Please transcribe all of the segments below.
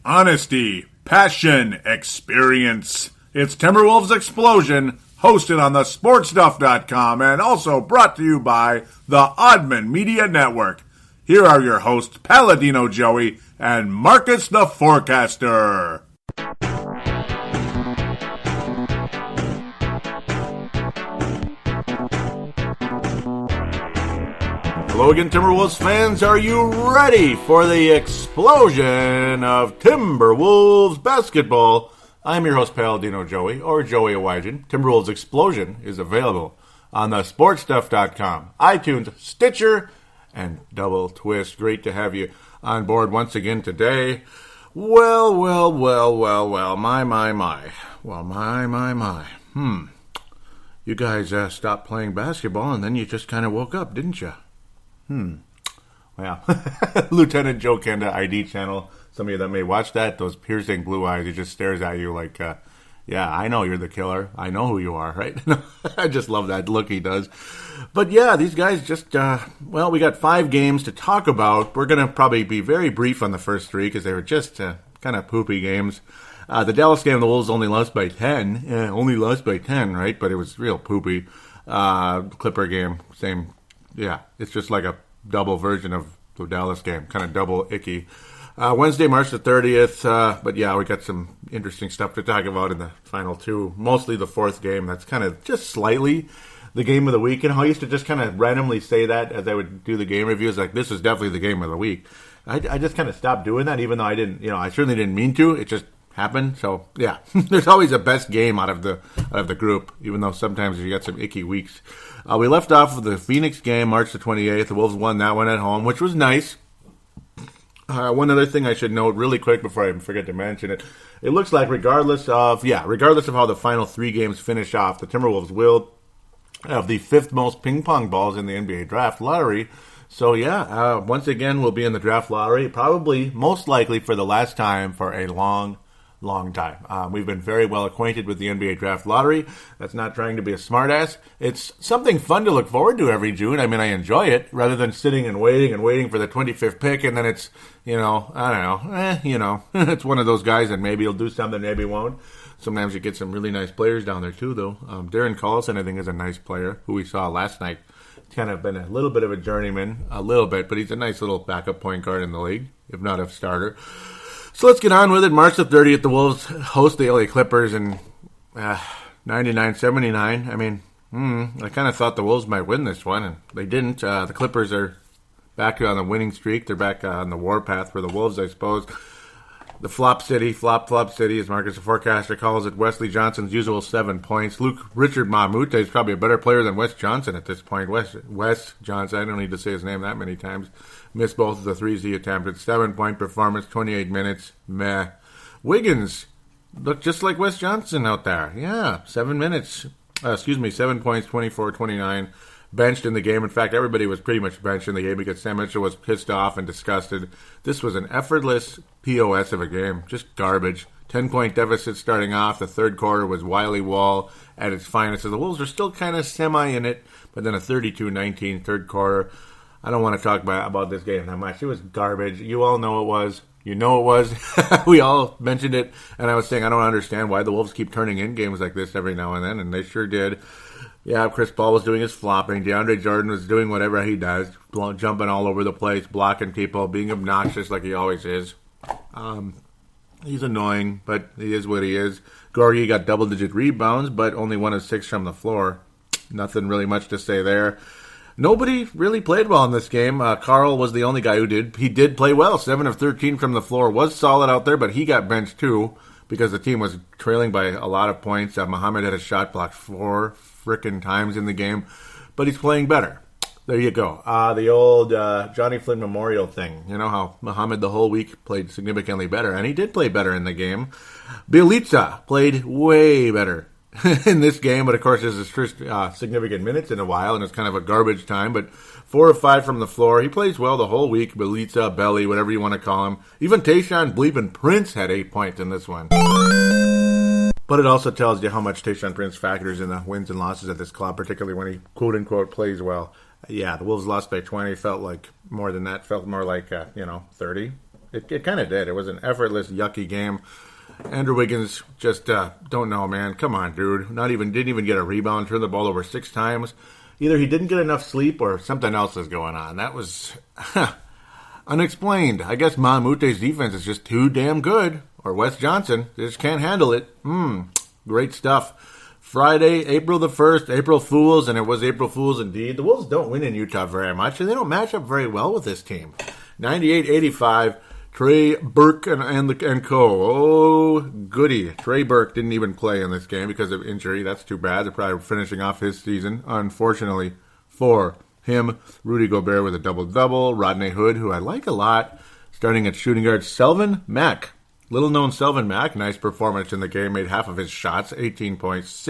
honesty, passion, experience. It's Timberwolves Explosion, hosted on the sportstuff.com and also brought to you by the Oddman Media Network. Here are your hosts, Paladino Joey and Marcus the Forecaster. Hello again, Timberwolves fans. Are you ready for the explosion of Timberwolves basketball? I'm your host, Paladino Joey, or Joey Awajan. Timberwolves Explosion is available on the sportstuff.com, iTunes, Stitcher, and Double Twist. Great to have you on board once again today. Well, my. Well, my. You guys stopped playing basketball and then you just kind of woke up, didn't you? Well, Lieutenant Joe Kenda ID channel. Some of you that may watch that, those piercing blue eyes, he just stares at you like, yeah, I know you're the killer. I know who you are, right? I just love that look he does. But yeah, these guys just, we got 5 games to talk about. We're going to probably be very brief on the first 3 because they were just kind of poopy games. The Dallas game, the Wolves only lost by 10. Right? But it was real poopy. Clipper game, same. Yeah, it's just like a double version of the Dallas game, kind of double icky. Wednesday, March the 30th, but yeah, we got some interesting stuff to talk about in the final 2, mostly the 4th game. That's kind of just slightly the game of the week. And how I used to just kind of randomly say that as I would do the game reviews, like, this is definitely the game of the week. I just kind of stopped doing that, even though I didn't, I certainly didn't mean to. It just happened. So yeah, there's always a best game out of the group, even though sometimes you got some icky weeks. We left off with the Phoenix game, March the 28th. The Wolves won that one at home, which was nice. One other thing I should note really quick before I forget to mention it. It looks like regardless of how the final 3 games finish off, the Timberwolves will have the 5th most ping pong balls in the NBA draft lottery. So yeah, once again, we'll be in the draft lottery, probably most likely for the last time for a long time. We've been very well acquainted with the NBA draft lottery. That's not trying to be a smartass. It's something fun to look forward to every June. I mean, I enjoy it rather than sitting and waiting for the 25th pick, and then it's, I don't know, it's one of those guys that maybe he'll do something, maybe won't. Sometimes you get some really nice players down there too, though. Darren Collison, I think, is a nice player who we saw last night. He's kind of been a little bit of a journeyman, but he's a nice little backup point guard in the league, if not a starter. So let's get on with it. March the 30th, the Wolves host the LA Clippers in 99-79. I mean, I kind of thought the Wolves might win this one, and they didn't. The Clippers are back on the winning streak. They're back on the warpath for the Wolves, I suppose. The flop city, as Marcus the Forecaster calls it. Wesley Johnson's usual 7 points. Richard Mamute is probably a better player than Wes Johnson at this point. Wes Johnson, I don't need to say his name that many times. Missed both of the 3s he attempted. 7-point performance, 28 minutes. Meh. Wiggins looked just like Wes Johnson out there. Yeah, 7 points, 24-29. Benched in the game. In fact, everybody was pretty much benched in the game because Sam Mitchell was pissed off and disgusted. This was an effortless POS of a game. Just garbage. 10-point deficit starting off. The third quarter was Wiley Wall at its finest. So the Wolves are still kind of semi in it, but then a 32-19 third quarter. I don't want to talk about this game that much. It was garbage. You all know it was. You know it was. We all mentioned it, and I was saying I don't understand why the Wolves keep turning in games like this every now and then, and they sure did. Yeah, Chris Paul was doing his flopping. DeAndre Jordan was doing whatever he does, jumping all over the place, blocking people, being obnoxious like he always is. He's annoying, but he is what he is. Gorgie got double-digit rebounds, but only 1 of 6 from the floor. Nothing really much to say there. Nobody really played well in this game. Carl was the only guy who did. He did play well. 7 of 13 from the floor. Was solid out there, but he got benched too because the team was trailing by a lot of points. Muhammed had a shot blocked 4 frickin' times in the game, but he's playing better. There you go. The old Johnny Flynn Memorial thing. You know how Muhammed the whole week played significantly better, and he did play better in the game. Bjelica played way better in this game, but of course this is his first significant minutes in a while, and it's kind of a garbage time, but 4 of 5 from the floor. He plays well the whole week. Bjelica, Belly, whatever you want to call him. Even Tayshaun Bleepin' Prince had 8 points in this one. But it also tells you how much Tayshaun Prince factors in the wins and losses at this club, particularly when he, quote-unquote, plays well. Yeah, the Wolves lost by 20. Felt like more than that. Felt more like, 30. It kind of did. It was an effortless, yucky game. Andrew Wiggins just don't know, man. Come on, dude. Didn't even get a rebound. Turned the ball over 6 times. Either he didn't get enough sleep or something else is going on. That was unexplained. I guess Mamute's defense is just too damn good. Or Wes Johnson. They just can't handle it. Great stuff. Friday, April the 1st, April Fools, and it was April Fools indeed. The Wolves don't win in Utah very much, and they don't match up very well with this team. 98-85, Trey Burke and co. Oh, goody. Trey Burke didn't even play in this game because of injury. That's too bad. They're probably finishing off his season, unfortunately, for him. Rudy Gobert with a double-double. Rodney Hood, who I like a lot, starting at shooting guard. Selvin Mack. Little-known Selvin Mack, nice performance in the game, made half of his shots, 16 points,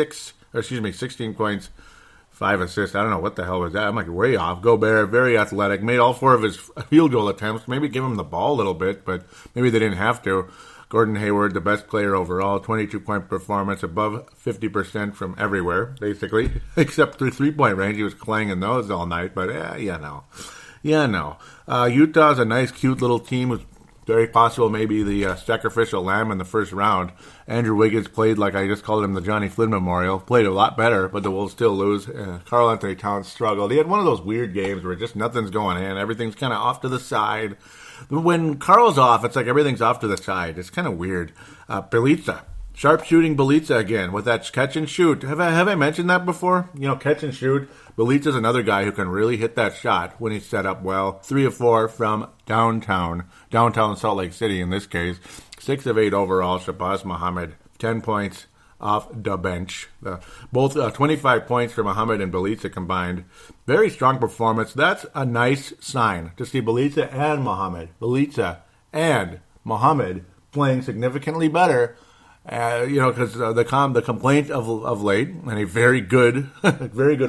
5 assists. I don't know what the hell was that. I'm like way off. Gobert, very athletic, made all 4 of his field goal attempts. Maybe give him the ball a little bit, but maybe they didn't have to. Gordon Hayward, the best player overall, 22-point performance, above 50% from everywhere, basically, except through three-point range. He was clanging those all night, but Utah's a nice, cute little team with very possible maybe the sacrificial lamb in the first round. Andrew Wiggins played like I just called him the Johnny Flynn Memorial. Played a lot better, but the Wolves still lose. Karl Anthony Towns struggled. He had one of those weird games where just nothing's going in. Everything's kind of off to the side. When Karl's off, it's like everything's off to the side. It's kind of weird. Bjelica. Sharp-shooting Bjelica again with that catch and shoot. Have I mentioned that before? Catch and shoot. Bjelica's another guy who can really hit that shot when he's set up well. 3 of 4 from downtown Salt Lake City in this case. 6 of 8 overall. Shabazz Muhammad, 10 points off the bench. Both 25 points for Muhammad and Bjelica combined. Very strong performance. That's a nice sign to see Bjelica and Muhammad playing significantly better. Because the complaint of late, and a very good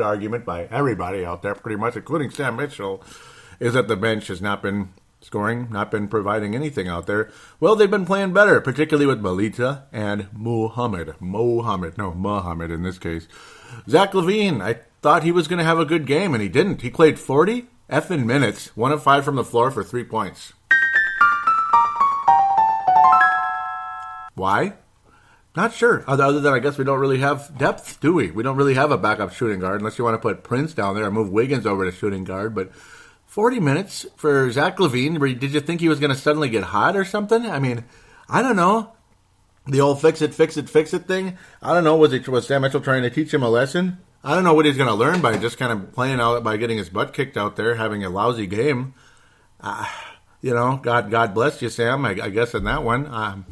argument by everybody out there, pretty much, including Sam Mitchell, is that the bench has not been scoring, not been providing anything out there. Well, they've been playing better, particularly with Bjelica and Muhammed in this case. Zach LaVine, I thought he was going to have a good game, and he didn't. He played 40 effing minutes, 1 of 5 from the floor for 3 points. Why? Not sure. Other than I guess we don't really have depth, do we? We don't really have a backup shooting guard unless you want to put Prince down there and move Wiggins over to shooting guard. But 40 minutes for Zach LaVine. Did you think he was going to suddenly get hot or something? I mean, I don't know. The old fix it thing. I don't know. Was Sam Mitchell trying to teach him a lesson? I don't know what he's going to learn by just kind of playing out, by getting his butt kicked out there, having a lousy game. God bless you, Sam. I guess in that one.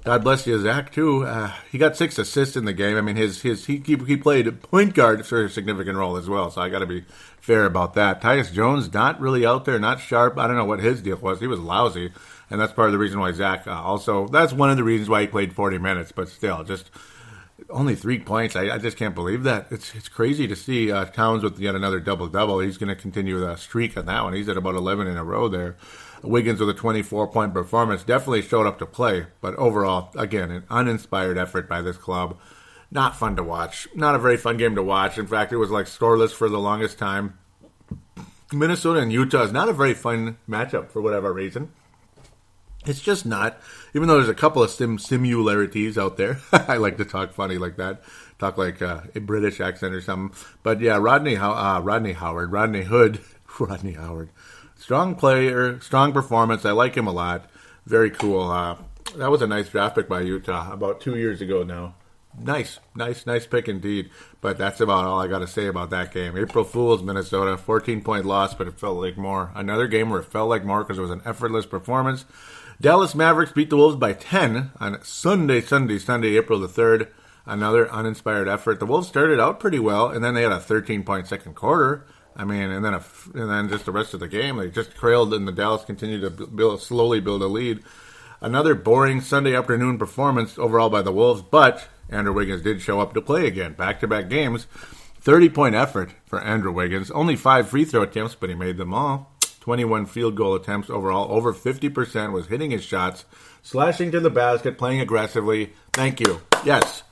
God bless you, Zach, too. He got 6 assists in the game. I mean, he played point guard for a significant role as well, so I got to be fair about that. Tyus Jones, not really out there, not sharp. I don't know what his deal was. He was lousy, and that's part of the reason why Zach that's one of the reasons why he played 40 minutes, but still, just only 3 points. I just can't believe that. It's crazy to see Towns with yet another double-double. He's going to continue the streak on that one. He's at about 11 in a row there. Wiggins with a 24-point performance definitely showed up to play, but overall, again, an uninspired effort by this club. Not fun to watch. Not a very fun game to watch. In fact, it was like scoreless for the longest time. Minnesota and Utah is not a very fun matchup for whatever reason. It's just not. Even though there's a couple of similarities out there. I like to talk funny like that. Talk like a British accent or something. But yeah, Rodney Hood. Strong player, strong performance. I like him a lot. Very cool. That was a nice draft pick by Utah about 2 years ago now. Nice pick indeed. But that's about all I got to say about that game. April Fools, Minnesota, 14-point loss, but it felt like more. Another game where it felt like more because it was an effortless performance. Dallas Mavericks beat the Wolves by 10 on Sunday, April the 3rd. Another uninspired effort. The Wolves started out pretty well, and then they had a 13-point second quarter. I mean, and then just the rest of the game, they just trailed, and the Dallas continued to slowly build a lead. Another boring Sunday afternoon performance overall by the Wolves, but Andrew Wiggins did show up to play again. Back-to-back games, 30-point effort for Andrew Wiggins. Only 5 free throw attempts, but he made them all. 21 field goal attempts overall. Over 50% was hitting his shots, slashing to the basket, playing aggressively. Thank you. Yes,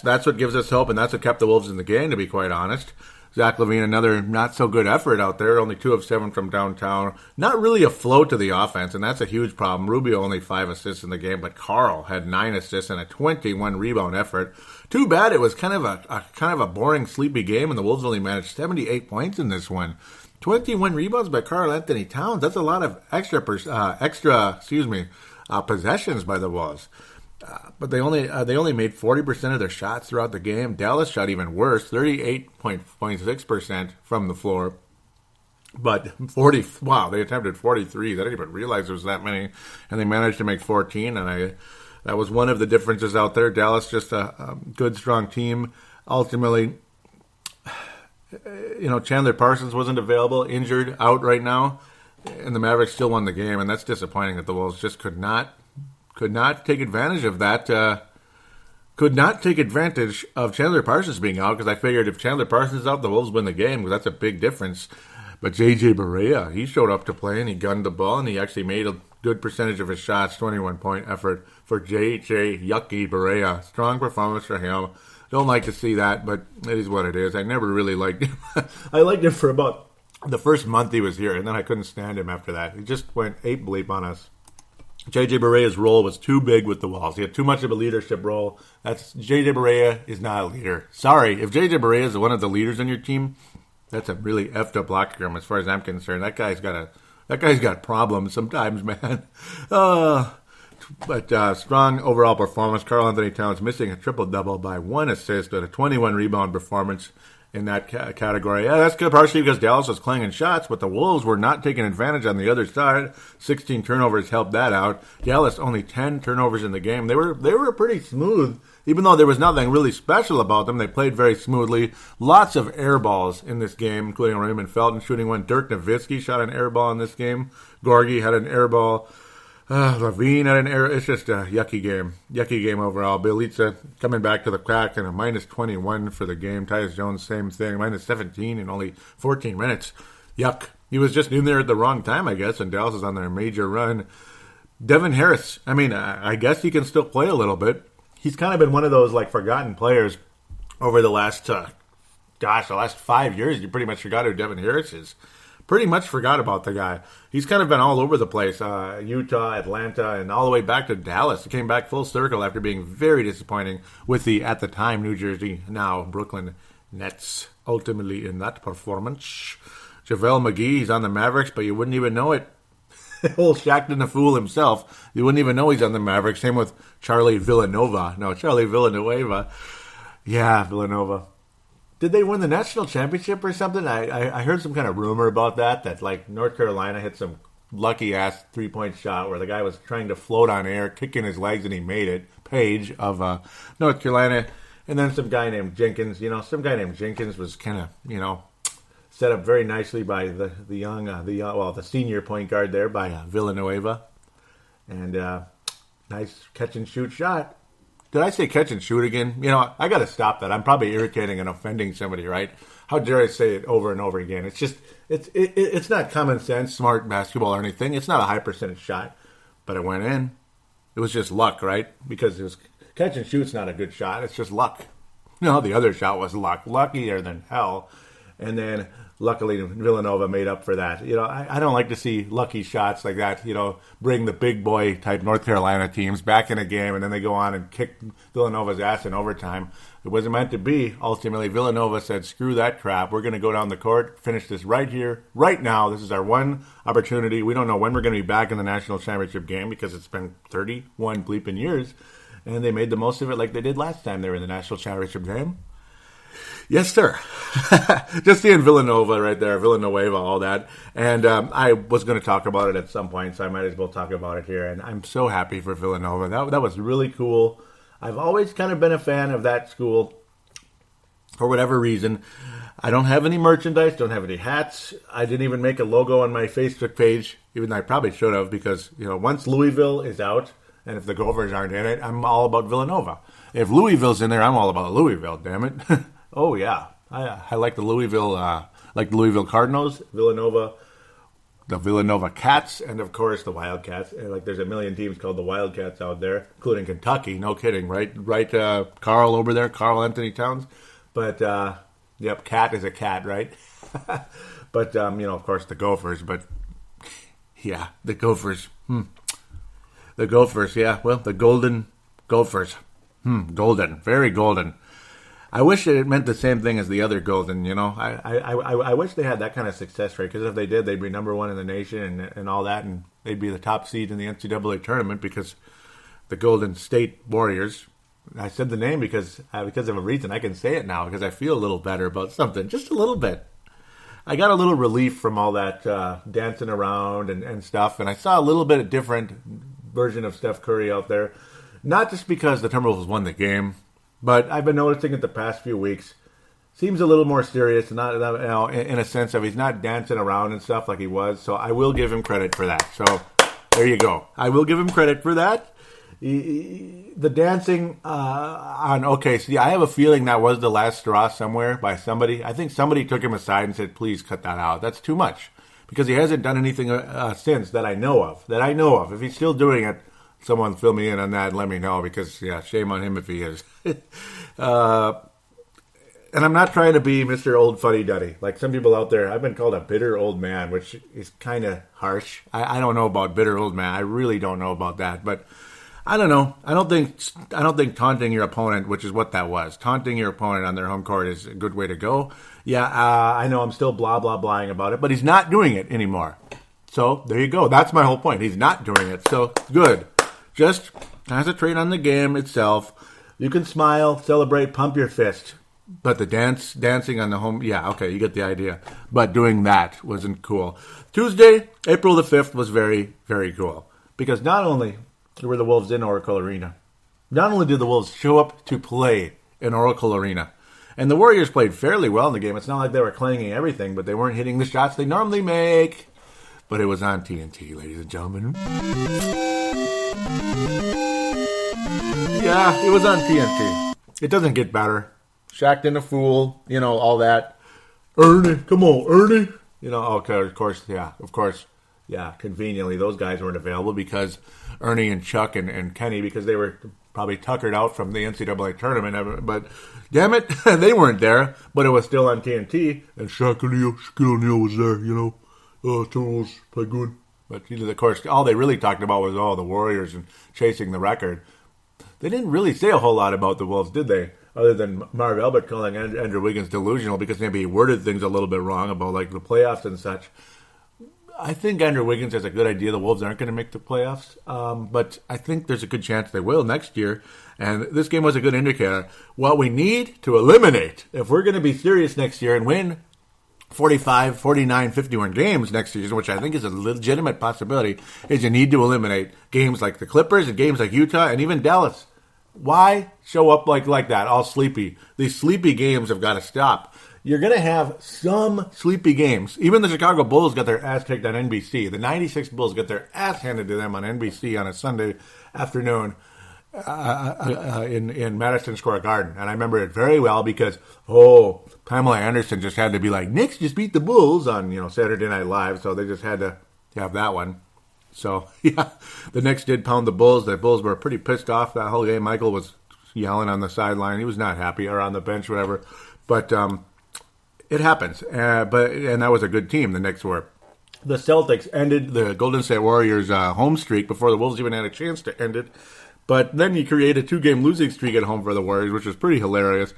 that's what gives us hope, and that's what kept the Wolves in the game, to be quite honest. Zach LaVine, another not-so-good effort out there, only 2 of 7 from downtown. Not really a flow to the offense, and that's a huge problem. Rubio only 5 assists in the game, but Carl had 9 assists and a 21-rebound effort. Too bad it was kind of a boring, sleepy game, and the Wolves only managed 78 points in this one. 21 rebounds by Karl Anthony Towns. That's a lot of extra possessions by the Wolves. But they only made 40% of their shots throughout the game. Dallas shot even worse, 38.6% from the floor. But they attempted 43. I didn't even realize there was that many. And they managed to make 14, and that was one of the differences out there. Dallas, just a good, strong team. Ultimately, Chandler Parsons wasn't available, injured, out right now. And the Mavericks still won the game, and that's disappointing that the Wolves just could not take advantage of that. Could not take advantage of Chandler Parsons being out, because I figured if Chandler Parsons is out, the Wolves win the game, because that's a big difference. But J.J. Barea, he showed up to play, and he gunned the ball, and he actually made a good percentage of his shots, 21-point effort for J.J. Yucky Barea. Strong performance for him. Don't like to see that, but it is what it is. I never really liked him. I liked him for about the first month he was here, and then I couldn't stand him after that. He just went ape bleep on us. J.J. Barea's role was too big with the Wolves. He had too much of a leadership role. J.J. Barea is not a leader. Sorry, if J.J. Barea is one of the leaders on your team, that's a really effed up locker room as far as I'm concerned. That guy's got problems sometimes, man. But strong overall performance. Karl Anthony Towns missing a triple-double by 1 assist and a 21-rebound performance in that category. Yeah, that's good, partially because Dallas was clanging shots, but the Wolves were not taking advantage on the other side. 16 turnovers helped that out. Dallas only 10 turnovers in the game. They were pretty smooth, even though there was nothing really special about them. They played very smoothly. Lots of air balls in this game, including Raymond Felton shooting one. Dirk Nowitzki shot an air ball in this game. Gorgie had an air ball. LaVine had an error. It's just a yucky game. Yucky game overall. Bjelica coming back to the crack and a minus 21 for the game. Tyus Jones, same thing. Minus 17 in only 14 minutes. Yuck. He was just in there at the wrong time, I guess, and Dallas is on their major run. Devin Harris. I guess he can still play a little bit. He's kind of been one of those, forgotten players over the last, the last 5 years. You pretty much forgot who Devin Harris is. Pretty much forgot about the guy. He's kind of been all over the place. Utah, Atlanta, and all the way back to Dallas. He came back full circle after being very disappointing with the, at the time, New Jersey, now Brooklyn Nets. Ultimately in that performance. JaVale McGee, he's on the Mavericks, but you wouldn't even know it. Old Shaqtin' the Fool himself. You wouldn't even know he's on the Mavericks. Same with Charlie Villanueva. Yeah, Villanova. Did they win the national championship or something? I heard some kind of rumor about that North Carolina hit some lucky-ass three-point shot where the guy was trying to float on air, kicking his legs, and he made it. Page of North Carolina. And then some guy named Jenkins. Was kind of, set up very nicely by the senior point guard there by Villanueva. And nice catch-and-shoot shot. Did I say catch and shoot again? I got to stop that. I'm probably irritating and offending somebody, right? How dare I say it over and over again? It's just, it's not common sense, smart basketball or anything. It's not a high percentage shot, but it went in. It was just luck, right? Because it was catch and shoot's not a good shot. It's just luck. The other shot was luck. Luckier than hell. And then luckily Villanova made up for that. I don't like to see lucky shots like that, bring the big boy type North Carolina teams back in a game and then they go on and kick Villanova's ass in overtime. It wasn't meant to be. Ultimately, Villanova said, screw that crap. We're going to go down the court, finish this right here, right now. This is our one opportunity. We don't know when we're going to be back in the national championship game because it's been 31 bleeping years. And they made the most of it like they did last time they were in the national championship game. Yes, sir. Just seeing Villanova right there, Villanueva, all that. And I was going to talk about it at some point, so I might as well talk about it here. And I'm so happy for Villanova. That was really cool. I've always kind of been a fan of that school for whatever reason. I don't have any merchandise, don't have any hats. I didn't even make a logo on my Facebook page, even though I probably should have, because, once Louisville is out, and if the Gophers aren't in it, I'm all about Villanova. If Louisville's in there, I'm all about Louisville, damn it. Oh, yeah. I like the Louisville Cardinals, Villanova, the Villanova Cats, and, of course, the Wildcats. There's a million teams called the Wildcats out there, including Kentucky. No kidding, right? Right, Carl over there, Karl Anthony Towns. But, Yep, cat is a cat, right? But, of course, the Gophers. But, yeah, the Gophers. The Gophers, yeah. Well, the Golden Gophers. Golden. Very golden. I wish it meant the same thing as the other golden, I wish they had that kind of success rate, because if they did, they'd be number one in the nation and all that, and they'd be the top seed in the NCAA tournament, because the Golden State Warriors, I said the name because of a reason. I can say it now because I feel a little better about something, just a little bit. I got a little relief from all that dancing around and stuff, and I saw a little bit of different version of Steph Curry out there. Not just because the Timberwolves won the game, but I've been noticing it the past few weeks. Seems a little more serious, not in a sense of he's not dancing around and stuff like he was. So I will give him credit for that. So there you go. I will give him credit for that. The dancing on OKC, I have a feeling that was the last straw somewhere by somebody. I think somebody took him aside and said, please cut that out. That's too much. Because he hasn't done anything since that I know of. If he's still doing it, someone fill me in on that and let me know, because, yeah, shame on him if he is. And I'm not trying to be Mr. Old Fuddy-Duddy. Like some people out there, I've been called a bitter old man, which is kind of harsh. I don't know about bitter old man. I really don't know about that. But I don't know. I don't think taunting your opponent, which is what that was, taunting your opponent on their home court is a good way to go. Yeah, I know I'm still blah, blah, blahing about it, but he's not doing it anymore. So there you go. That's my whole point. He's not doing it. So good. Just concentrate on the game itself. You can smile, celebrate, pump your fist. But the dancing on the home, yeah, okay, you get the idea. But doing that wasn't cool. Tuesday, April the 5th was very, very cool. Because not only were the Wolves in Oracle Arena, not only did the Wolves show up to play in Oracle Arena, and the Warriors played fairly well in the game. It's not like they were clanging everything, but they weren't hitting the shots they normally make. But it was on TNT, ladies and gentlemen. Yeah, it was on TNT. It doesn't get better. Shaq'd in a fool, all that. Ernie, come on, Ernie. Okay, of course, yeah, conveniently, those guys weren't available because Ernie and Chuck and Kenny, because they were probably tuckered out from the NCAA tournament. But, damn it, they weren't there, but it was still on TNT, and Shaquille O'Neal was there, Timberwolves play good. But, of course, all they really talked about was, the Warriors and chasing the record. They didn't really say a whole lot about the Wolves, did they? Other than Marv Albert calling Andrew Wiggins delusional because maybe he worded things a little bit wrong about like the playoffs and such. I think Andrew Wiggins has a good idea the Wolves aren't going to make the playoffs, but I think there's a good chance they will next year. And this game was a good indicator. What we need to eliminate, if we're going to be serious next year and win 45, 49, 51 games next season, which I think is a legitimate possibility, is you need to eliminate games like the Clippers and games like Utah and even Dallas. Why show up like that, all sleepy? These sleepy games have got to stop. You're going to have some sleepy games. Even the Chicago Bulls got their ass kicked on NBC. The 96 Bulls got their ass handed to them on NBC on a Sunday afternoon in Madison Square Garden. And I remember it very well because, Pamela Anderson just had to be like, Knicks just beat the Bulls on, Saturday Night Live. So they just had to have that one. So, yeah, the Knicks did pound the Bulls. The Bulls were pretty pissed off that whole game. Michael was yelling on the sideline. He was not happy, or on the bench, whatever. But it happens. And that was a good team, the Knicks were. The Celtics ended the Golden State Warriors' home streak before the Wolves even had a chance to end it. But then you create a 2-game losing streak at home for the Warriors, which was pretty hilarious.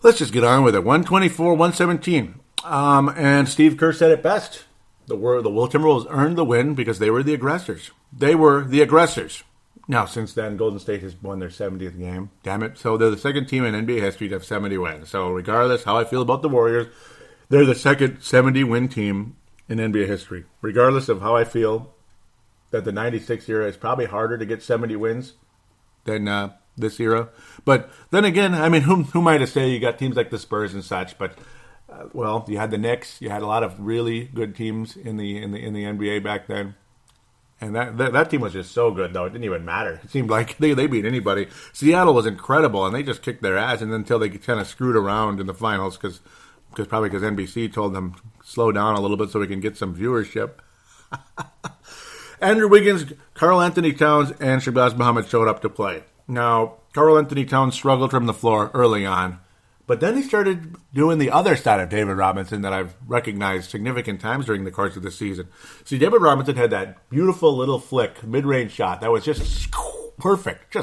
Let's just get on with it. 124-117. And Steve Kerr said it best. The Timberwolves earned the win because they were the aggressors. They were the aggressors. Now, since then, Golden State has won their 70th game. Damn it. So they're the second team in NBA history to have 70 wins. So regardless how I feel about the Warriors, they're the second 70-win team in NBA history. Regardless of how I feel that the 96 era is probably harder to get 70 wins than this era. But then again, I mean, who am I to say? You got teams like the Spurs and such, but you had the Knicks. You had a lot of really good teams in the NBA back then, and that team was just so good. Though it didn't even matter. It seemed like they beat anybody. Seattle was incredible, and they just kicked their ass. And until they kind of screwed around in the finals, because NBC told them slow down a little bit so we can get some viewership. Andrew Wiggins, Karl Anthony Towns, and Shabazz Muhammad showed up to play. Now, Karl Anthony Towns struggled from the floor early on. But then he started doing the other side of David Robinson that I've recognized significant times during the course of the season. See, David Robinson had that beautiful little flick, mid-range shot that was just perfect,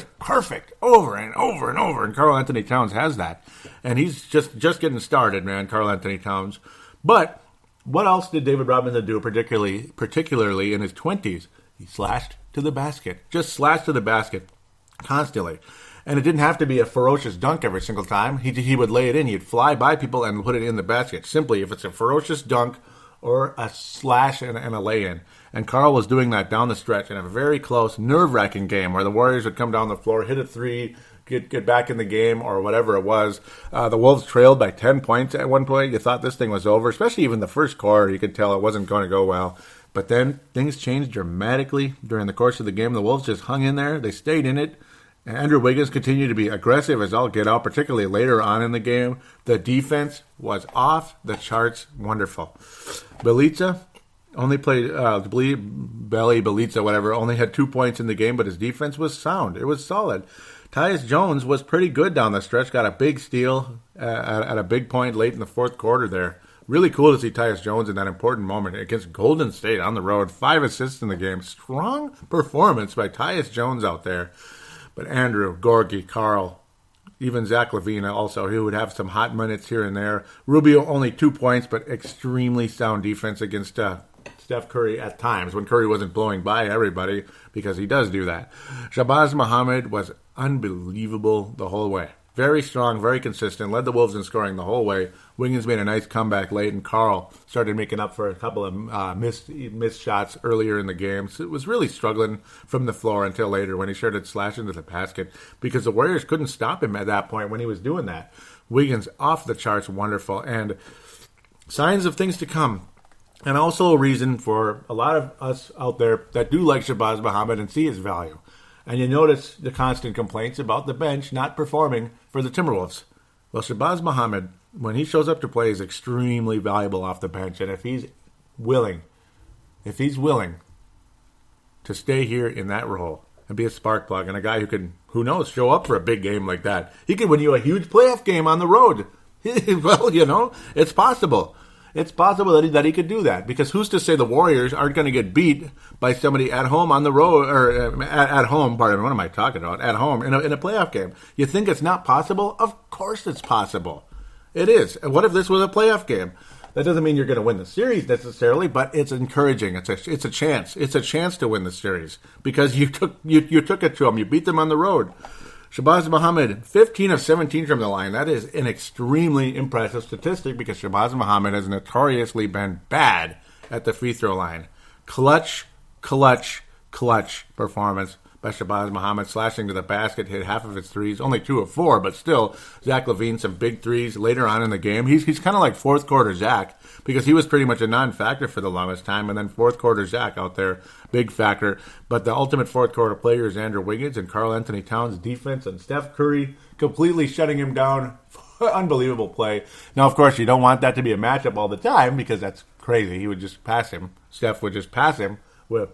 over and over and over. And Karl Anthony Towns has that. And he's just getting started, man, Karl Anthony Towns. But what else did David Robinson do, particularly in his 20s? He slashed to the basket. Just slashed to the basket constantly. And it didn't have to be a ferocious dunk every single time. He would lay it in. He'd fly by people and put it in the basket. Simply, if it's a ferocious dunk or a slash and a lay-in. And Karl was doing that down the stretch in a very close, nerve-wracking game where the Warriors would come down the floor, hit a three, get back in the game or whatever it was. The Wolves trailed by 10 points at one point. You thought this thing was over, especially even the first quarter. You could tell it wasn't going to go well. But then things changed dramatically during the course of the game. The Wolves just hung in there. They stayed in it. Andrew Wiggins continued to be aggressive as all get out, particularly later on in the game. The defense was off the charts wonderful. Bjelica only played, Bjelica, whatever, only had 2 points in the game, but his defense was sound. It was solid. Tyus Jones was pretty good down the stretch, got a big steal at a big point late in the fourth quarter there. Really cool to see Tyus Jones in that important moment against Golden State on the road. 5 assists in the game. Strong performance by Tyus Jones out there. But Andrew, Gorgie, Karl, even Zach LaVine also, he would have some hot minutes here and there. Rubio only 2 points, but extremely sound defense against Steph Curry at times when Curry wasn't blowing by everybody, because he does do that. Shabazz Muhammad was unbelievable the whole way. Very strong, very consistent, led the Wolves in scoring the whole way. Wiggins made a nice comeback late, and Karl started making up for a couple of missed shots earlier in the game. So it was really struggling from the floor until later when he started slashing to the basket, because the Warriors couldn't stop him at that point when he was doing that. Wiggins off the charts, wonderful, and signs of things to come. And also a reason for a lot of us out there that do like Shabazz Muhammad and see his value. And you notice the constant complaints about the bench not performing for the Timberwolves. Well, Shabazz Muhammad, when he shows up to play, is extremely valuable off the bench. And if he's willing to stay here in that role and be a spark plug and a guy who can, who knows, show up for a big game like that, he could win you a huge playoff game on the road. Well, you know, it's possible. It's possible that he could do that, because who's to say the Warriors aren't going to get beat by somebody at home on the road, or at home, pardon me, what am I talking about? At home in a playoff game. You think it's not possible? Of course it's possible. It is. And what if this was a playoff game? That doesn't mean you're going to win the series necessarily, but it's encouraging. It's a chance. It's a chance to win the series, because you took it to them. You beat them on the road. Shabazz Muhammad, 15 of 17 from the line. That is an extremely impressive statistic, because Shabazz Muhammad has notoriously been bad at the free throw line. Clutch performance by Shabazz Muhammad, slashing to the basket, hit half of his threes, only 2 of 4, but still, Zach LaVine, some big threes later on in the game. He's kind of like fourth quarter Zach, because he was pretty much a non-factor for the longest time, and then fourth quarter Zach out there, big factor. But the ultimate fourth quarter player is Andrew Wiggins and Karl Anthony Towns' defense, and Steph Curry completely shutting him down. Unbelievable play. Now, of course, you don't want that to be a matchup all the time, because that's crazy. He would just pass him. Steph would just pass him. Would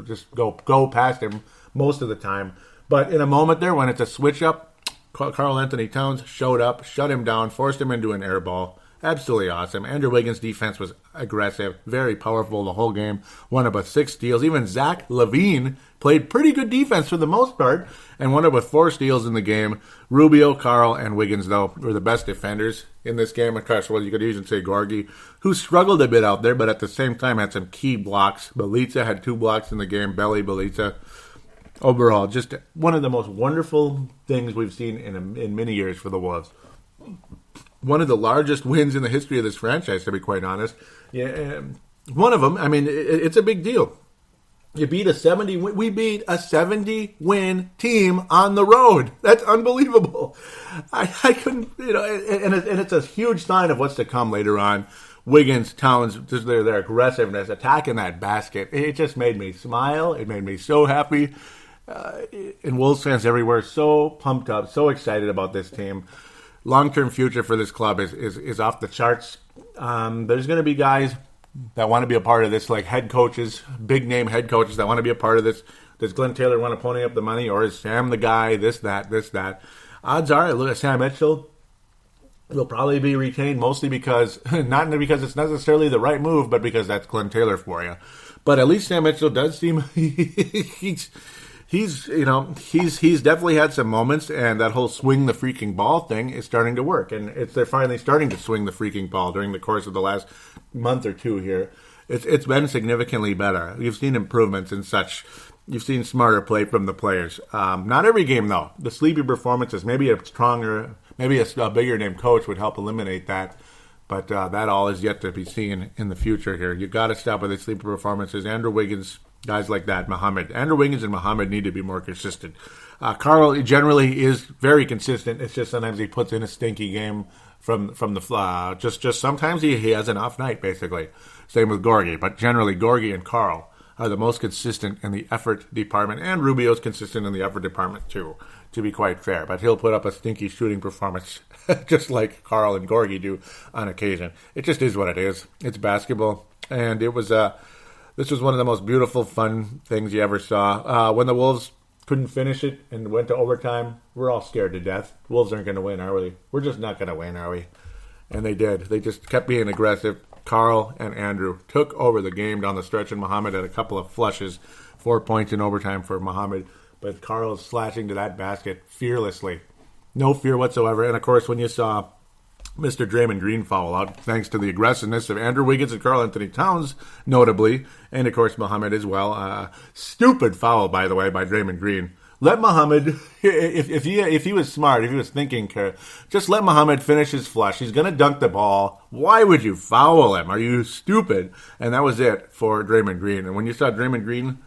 just go past him most of the time. But in a moment there, when it's a switch up, Karl Anthony Towns showed up, shut him down, forced him into an air ball. Absolutely awesome. Andrew Wiggins' defense was aggressive, very powerful the whole game. Won up with 6 steals. Even Zach LaVine played pretty good defense for the most part, and won up with 4 steals in the game. Rubio, Karl, and Wiggins, though, were the best defenders in this game. Of course, well, you could even say Gorgie, who struggled a bit out there, but at the same time had some key blocks. Bjelica had 2 blocks in the game. Bjelica. Overall, just one of the most wonderful things we've seen in many years for the Wolves. One of the largest wins in the history of this franchise, to be quite honest. Yeah, one of them. I mean, it's a big deal. We beat a 70-win team on the road. That's unbelievable. I couldn't, and it's a huge sign of what's to come later on. Wiggins, Towns, just their aggressiveness, attacking that basket. It just made me smile. It made me so happy. And Wolves fans everywhere, so pumped up, so excited about this team. Long-term future for this club is off the charts. There's going to be guys that want to be a part of this, like head coaches, big-name head coaches that want to be a part of this. Does Glenn Taylor want to pony up the money, or is Sam the guy, this, that? Odds are, look at Sam Mitchell. will probably be retained mostly because, not because it's necessarily the right move, but because that's Glenn Taylor for you. But at least Sam Mitchell does seem, he's definitely had some moments, and that whole swing the freaking ball thing is starting to work. And they're finally starting to swing the freaking ball during the course of the last month or two here. It's been significantly better. You've seen improvements and such. You've seen smarter play from the players. Not every game, though. The sleepy performances, maybe a stronger, maybe a bigger name coach would help eliminate that. But that all is yet to be seen in the future here. You've got to stop with the sleepy performances. Andrew Wiggins, guys like that, Muhammed. Andrew Wiggins and Muhammed need to be more consistent. Carl generally is very consistent. It's just sometimes he puts in a stinky game from the just sometimes he has an off night, basically. Same with Gorgie. But generally, Gorgie and Carl are the most consistent in the effort department, and Rubio's consistent in the effort department too, to be quite fair. But he'll put up a stinky shooting performance just like Carl and Gorgie do on occasion. It just is what it is. It's basketball, and it was this was one of the most beautiful, fun things you ever saw. When the Wolves couldn't finish it and went to overtime, we're all scared to death. Wolves aren't going to win, are we? We're just not going to win, are we? And they did. They just kept being aggressive. Carl and Andrew took over the game down the stretch, and Muhammad had a couple of flushes, 4 points in overtime for Muhammad. But Carl's slashing to that basket fearlessly. No fear whatsoever. And, of course, when you saw Mr. Draymond Green foul out, thanks to the aggressiveness of Andrew Wiggins and Karl Anthony Towns, notably, and, of course, Muhammad as well. Stupid foul, by the way, by Draymond Green. Let Muhammad, if he was smart, if he was thinking, just let Muhammad finish his flush. He's going to dunk the ball. Why would you foul him? Are you stupid? And that was it for Draymond Green. And when you saw Draymond Green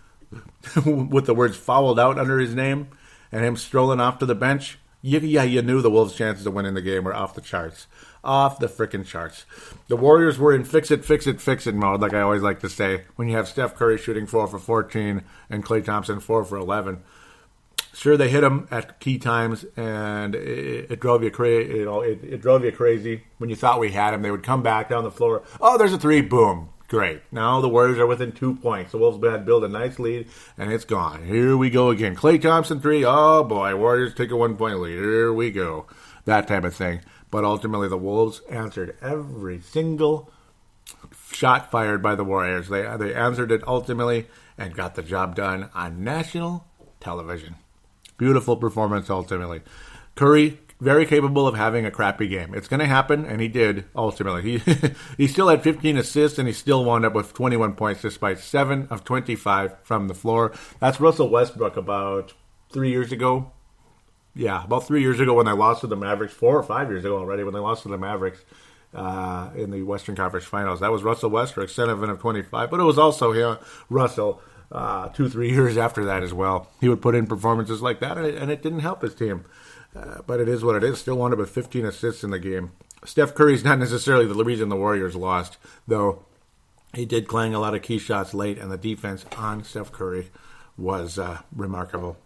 with the words fouled out under his name and him strolling off to the bench, you knew the Wolves' chances of winning the game were off the charts. Off the frickin' charts. The Warriors were in fix it mode, like I always like to say, when you have Steph Curry shooting 4 for 14 and Klay Thompson 4 for 11. Sure, they hit him at key times, and it drove you crazy. It drove you crazy when you thought we had him. They would come back down the floor. Oh, there's a three. Boom. Great. Now the Warriors are within 2 points. The Wolves had built a nice lead, and it's gone. Here we go again. Klay Thompson 3. Oh, boy. Warriors take a 1 point lead. Here we go. That type of thing. But ultimately, the Wolves answered every single shot fired by the Warriors. They answered it ultimately and got the job done on national television. Beautiful performance ultimately. Curry, very capable of having a crappy game. It's going to happen, and he did ultimately. He still had 15 assists, and he still wound up with 21 points despite 7 of 25 from the floor. That's Russell Westbrook about 3 years ago. Yeah, about 3 years ago when they lost to the Mavericks. 4 or 5 years ago already when they lost to the Mavericks in the Western Conference Finals. That was Russell Westbrook, 7 of 25. But it was also Russell 2-3 years after that as well. He would put in performances like that, and it didn't help his team. But it is what it is. Still wound up with 15 assists in the game. Steph Curry's not necessarily the reason the Warriors lost, though he did clang a lot of key shots late, and the defense on Steph Curry was remarkable.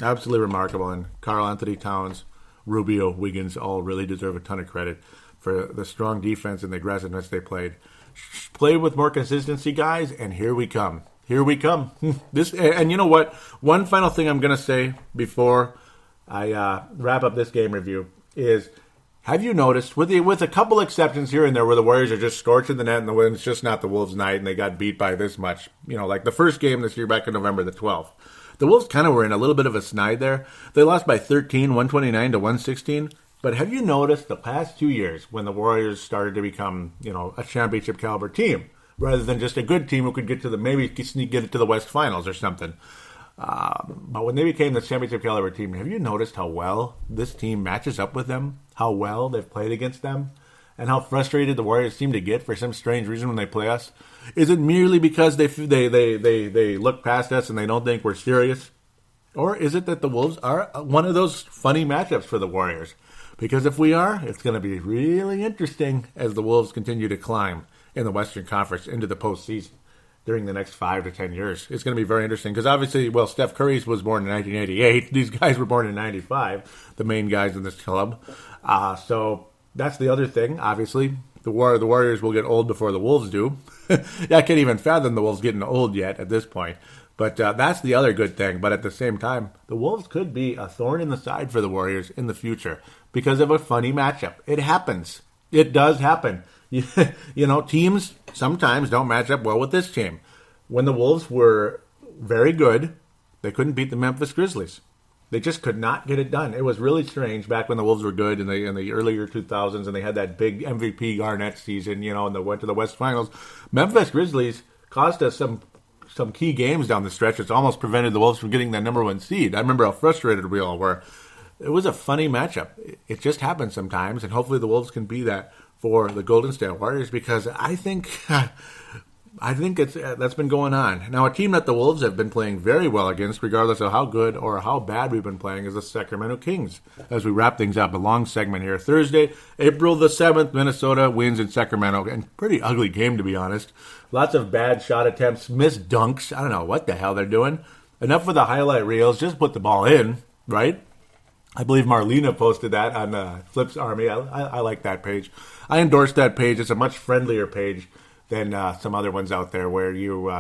Absolutely remarkable. And Karl Anthony Towns, Rubio, Wiggins all really deserve a ton of credit for the strong defense and the aggressiveness they played. Played with more consistency, guys, and here we come. Here we come. And you know what? One final thing I'm going to say before I wrap up this game review is, have you noticed, with a couple exceptions here and there where the Warriors are just scorching the net and it's just not the Wolves' night and they got beat by this much, like the first game this year back in November the 12th. The Wolves kind of were in a little bit of a snide there. They lost by 13, 129 to 116. But have you noticed the past 2 years when the Warriors started to become, a championship caliber team, rather than just a good team who could get to get it to the West Finals or something? But when they became the championship caliber team, have you noticed how well this team matches up with them? How well they've played against them? And how frustrated the Warriors seem to get for some strange reason when they play us? Is it merely because they look past us and they don't think we're serious? Or is it that the Wolves are one of those funny matchups for the Warriors? Because if we are, it's going to be really interesting as the Wolves continue to climb in the Western Conference into the postseason during the next 5 to 10 years. It's going to be very interesting because obviously, Steph Curry was born in 1988. These guys were born in 95, the main guys in this club. So that's the other thing. Obviously, the Warriors will get old before the Wolves do. I can't even fathom the Wolves getting old yet at this point. But that's the other good thing. But at the same time, the Wolves could be a thorn in the side for the Warriors in the future because of a funny matchup. It happens. It does happen. Teams sometimes don't match up well with this team. When the Wolves were very good, they couldn't beat the Memphis Grizzlies. They just could not get it done. It was really strange back when the Wolves were good in the earlier 2000s and they had that big MVP Garnett season, and they went to the West Finals. Memphis Grizzlies cost us some key games down the stretch. It's almost prevented the Wolves from getting that number one seed. I remember how frustrated we all were. It was a funny matchup. It just happens sometimes, and hopefully the Wolves can be that for the Golden State Warriors because I think that's been going on. Now, a team that the Wolves have been playing very well against, regardless of how good or how bad we've been playing, is the Sacramento Kings. As we wrap things up, a long segment here. Thursday, April the 7th, Minnesota wins in Sacramento. And pretty ugly game, to be honest. Lots of bad shot attempts, missed dunks. I don't know what the hell they're doing. Enough with the highlight reels. Just put the ball in, right? I believe Marlena posted that on Flip's Army. I like that page. I endorse that page. It's a much friendlier page than some other ones out there where you,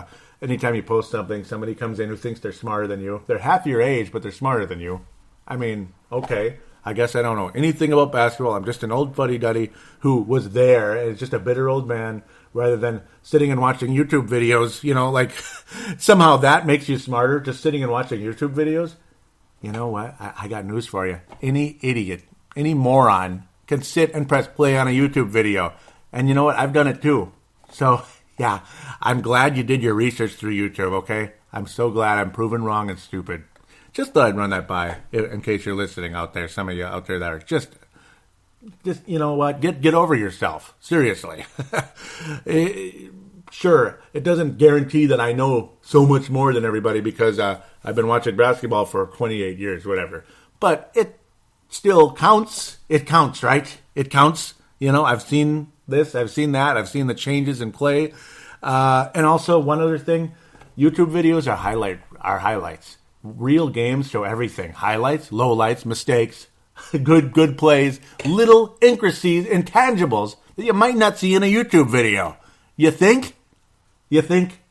anytime you post something, somebody comes in who thinks they're smarter than you. They're half your age, but they're smarter than you. I mean, okay, I guess I don't know anything about basketball. I'm just an old fuddy-duddy who was there and is just a bitter old man rather than sitting and watching YouTube videos. Somehow that makes you smarter, just sitting and watching YouTube videos. You know what? I got news for you. Any idiot, any moron can sit and press play on a YouTube video. And you know what? I've done it too. So, yeah, I'm glad you did your research through YouTube, okay? I'm so glad I'm proven wrong and stupid. Just thought I'd run that by in case you're listening out there. Some of you out there that are just you know what? Get over yourself. Seriously. Sure, it doesn't guarantee that I know so much more than everybody because I've been watching basketball for 28 years, whatever. But it still counts. It counts, right? It counts. I've seen this, I've seen that, I've seen the changes in play. And also, one other thing, YouTube videos are highlights. Real games show everything. Highlights, lowlights, mistakes, good plays, little intricacies, intangibles that you might not see in a YouTube video. You think?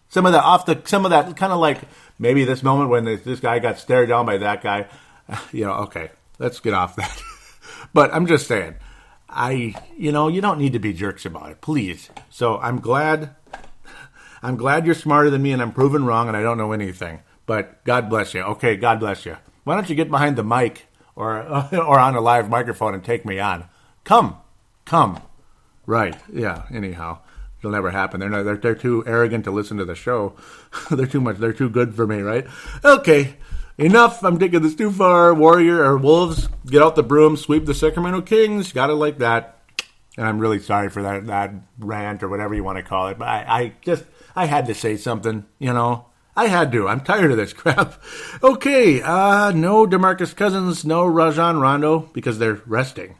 Some of that kind of like maybe this moment when this guy got stared down by that guy. Okay, let's get off that. But I'm just saying, you don't need to be jerks about it, please. So I'm glad you're smarter than me and I'm proven wrong and I don't know anything. But God bless you. Okay, God bless you. Why don't you get behind the mic or on a live microphone and take me on? Come. Right. Yeah. Anyhow, it'll never happen. They're too arrogant to listen to the show. They're too good for me, right? Okay. Enough. I'm taking this too far. Wolves, get out the broom, sweep the Sacramento Kings. Got it like that. And I'm really sorry for that rant or whatever you want to call it. But I had to say something, I had to. I'm tired of this crap. Okay. No DeMarcus Cousins, no Rajon Rondo because they're resting.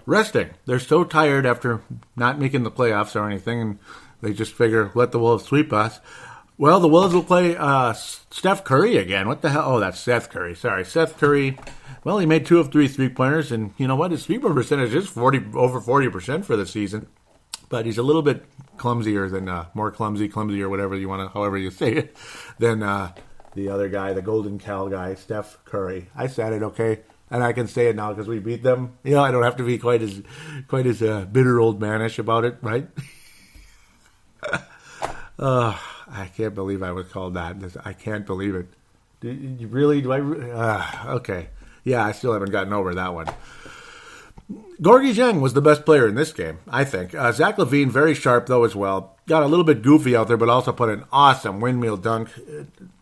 They're so tired after not making the playoffs or anything, and they just figure, let the Wolves sweep us. Well, the Wolves will play Steph Curry again. What the hell? Oh, that's Seth Curry. Sorry, Seth Curry. Well, he made 2 of 3 3-pointers, and you know what? His three-point percentage is over 40% for the season. But he's a little bit clumsier than clumsier, however you say it, than the other guy, the Golden Cal guy, Steph Curry. I said it, okay, and I can say it now because we beat them. I don't have to be quite as bitter old manish about it, right? I can't believe I was called that. I can't believe it. Okay. Yeah, I still haven't gotten over that one. Gorgie Zhang was the best player in this game, I think. Zach LaVine, very sharp, though, as well. Got a little bit goofy out there, but also put an awesome windmill dunk,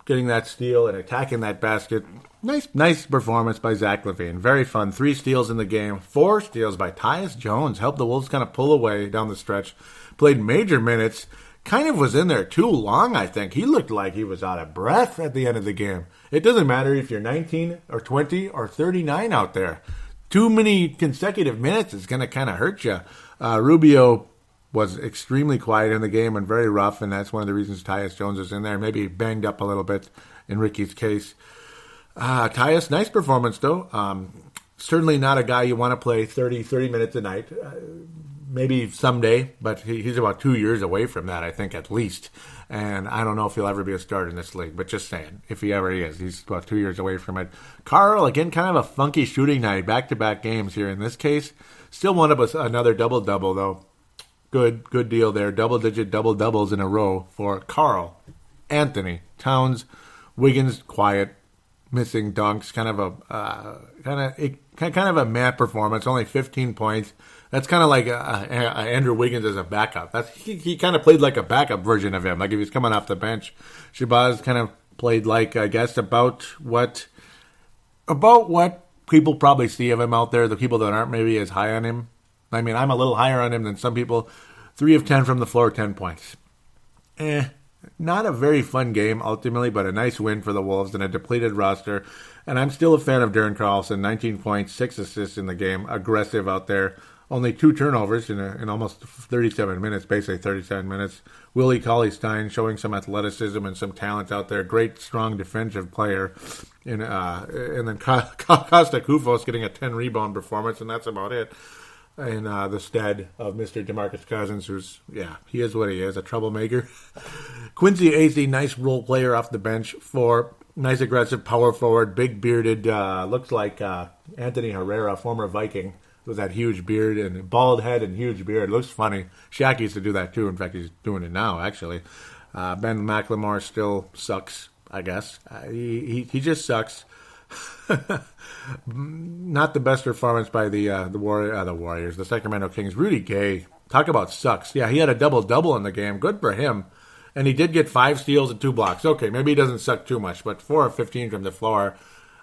getting that steal and attacking that basket. Nice performance by Zach LaVine. Very fun. 3 steals in the game. 4 steals by Tyus Jones. Helped the Wolves kind of pull away down the stretch. Played major minutes. Kind of was in there too long, I think. He looked like he was out of breath at the end of the game. It doesn't matter if you're 19 or 20 or 39 out there. Too many consecutive minutes is going to kind of hurt you. Rubio was extremely quiet in the game and very rough, and that's one of the reasons Tyus Jones is in there. Maybe banged up a little bit in Ricky's case. Tyus, nice performance, though. Certainly not a guy you want to play 30 minutes a night. maybe someday, but he's about 2 years away from that, I think, at least. And I don't know if he'll ever be a starter in this league, but just saying, if he ever is, he's about 2 years away from it. Carl, again, kind of a funky shooting night, back-to-back games here in this case. Still wound up with another double-double, though. Good deal there. Double-digit double-doubles in a row for Carl Anthony Towns. Wiggins, quiet, missing dunks, kind of a mad performance. Only 15 points. That's kind of like Andrew Wiggins as a backup. He kind of played like a backup version of him, like if he was coming off the bench. Shabazz kind of played like, I guess, about what people probably see of him out there. The people that aren't maybe as high on him. I mean, I'm a little higher on him than some people. 3 of 10 from the floor, 10 points. Not a very fun game, ultimately, but a nice win for the Wolves and a depleted roster. And I'm still a fan of Darren Carlson. 19 points, 6 assists in the game. Aggressive out there. Only 2 turnovers in almost 37 minutes, basically 37 minutes. Willie Cauley-Stein showing some athleticism and some talent out there. Great, strong defensive player. And then Costa Koufos getting a 10-rebound performance, and that's about it. In the stead of Mr. DeMarcus Cousins, he is what he is, a troublemaker. Quincy Acy, nice role player off the bench for nice aggressive power forward, big bearded, looks like Anthony Herrera, former Viking, with that huge beard and bald head and huge beard. Looks funny. Shaq used to do that too. In fact, he's doing it now, actually. Ben McLemore still sucks, I guess. He just sucks. Not the best performance by the Warriors, the Sacramento Kings. Rudy Gay, talk about sucks. Yeah, he had a double-double in the game. Good for him. And he did get 5 steals and 2 blocks. Okay, maybe he doesn't suck too much, but 4 of 15 from the floor,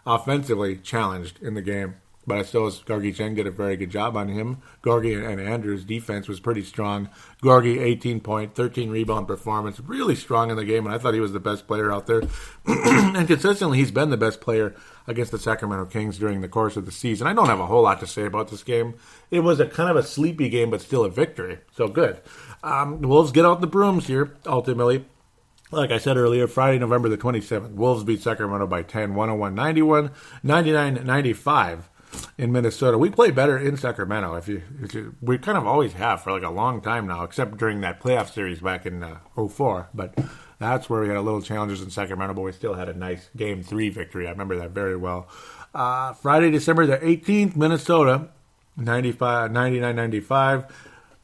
offensively challenged in the game. But I still, Gorgie Cheng did a very good job on him. Gorgie and Andrews' defense was pretty strong. Gorgie, 18-point, 13-rebound performance. Really strong in the game, and I thought he was the best player out there. And consistently, he's been the best player against the Sacramento Kings during the course of the season. I don't have a whole lot to say about this game. It was a kind of a sleepy game, but still a victory. So good. The Wolves get out the brooms here, ultimately. Like I said earlier, Friday, November the 27th, Wolves beat Sacramento by 10, 101-91, 99-95. In Minnesota. We play better in Sacramento. We kind of always have for like a long time now, except during that playoff series back in 2004. But that's where we had a little challenges in Sacramento, but we still had a nice Game 3 victory. I remember that very well. Friday, December the 18th, Minnesota, 99-95.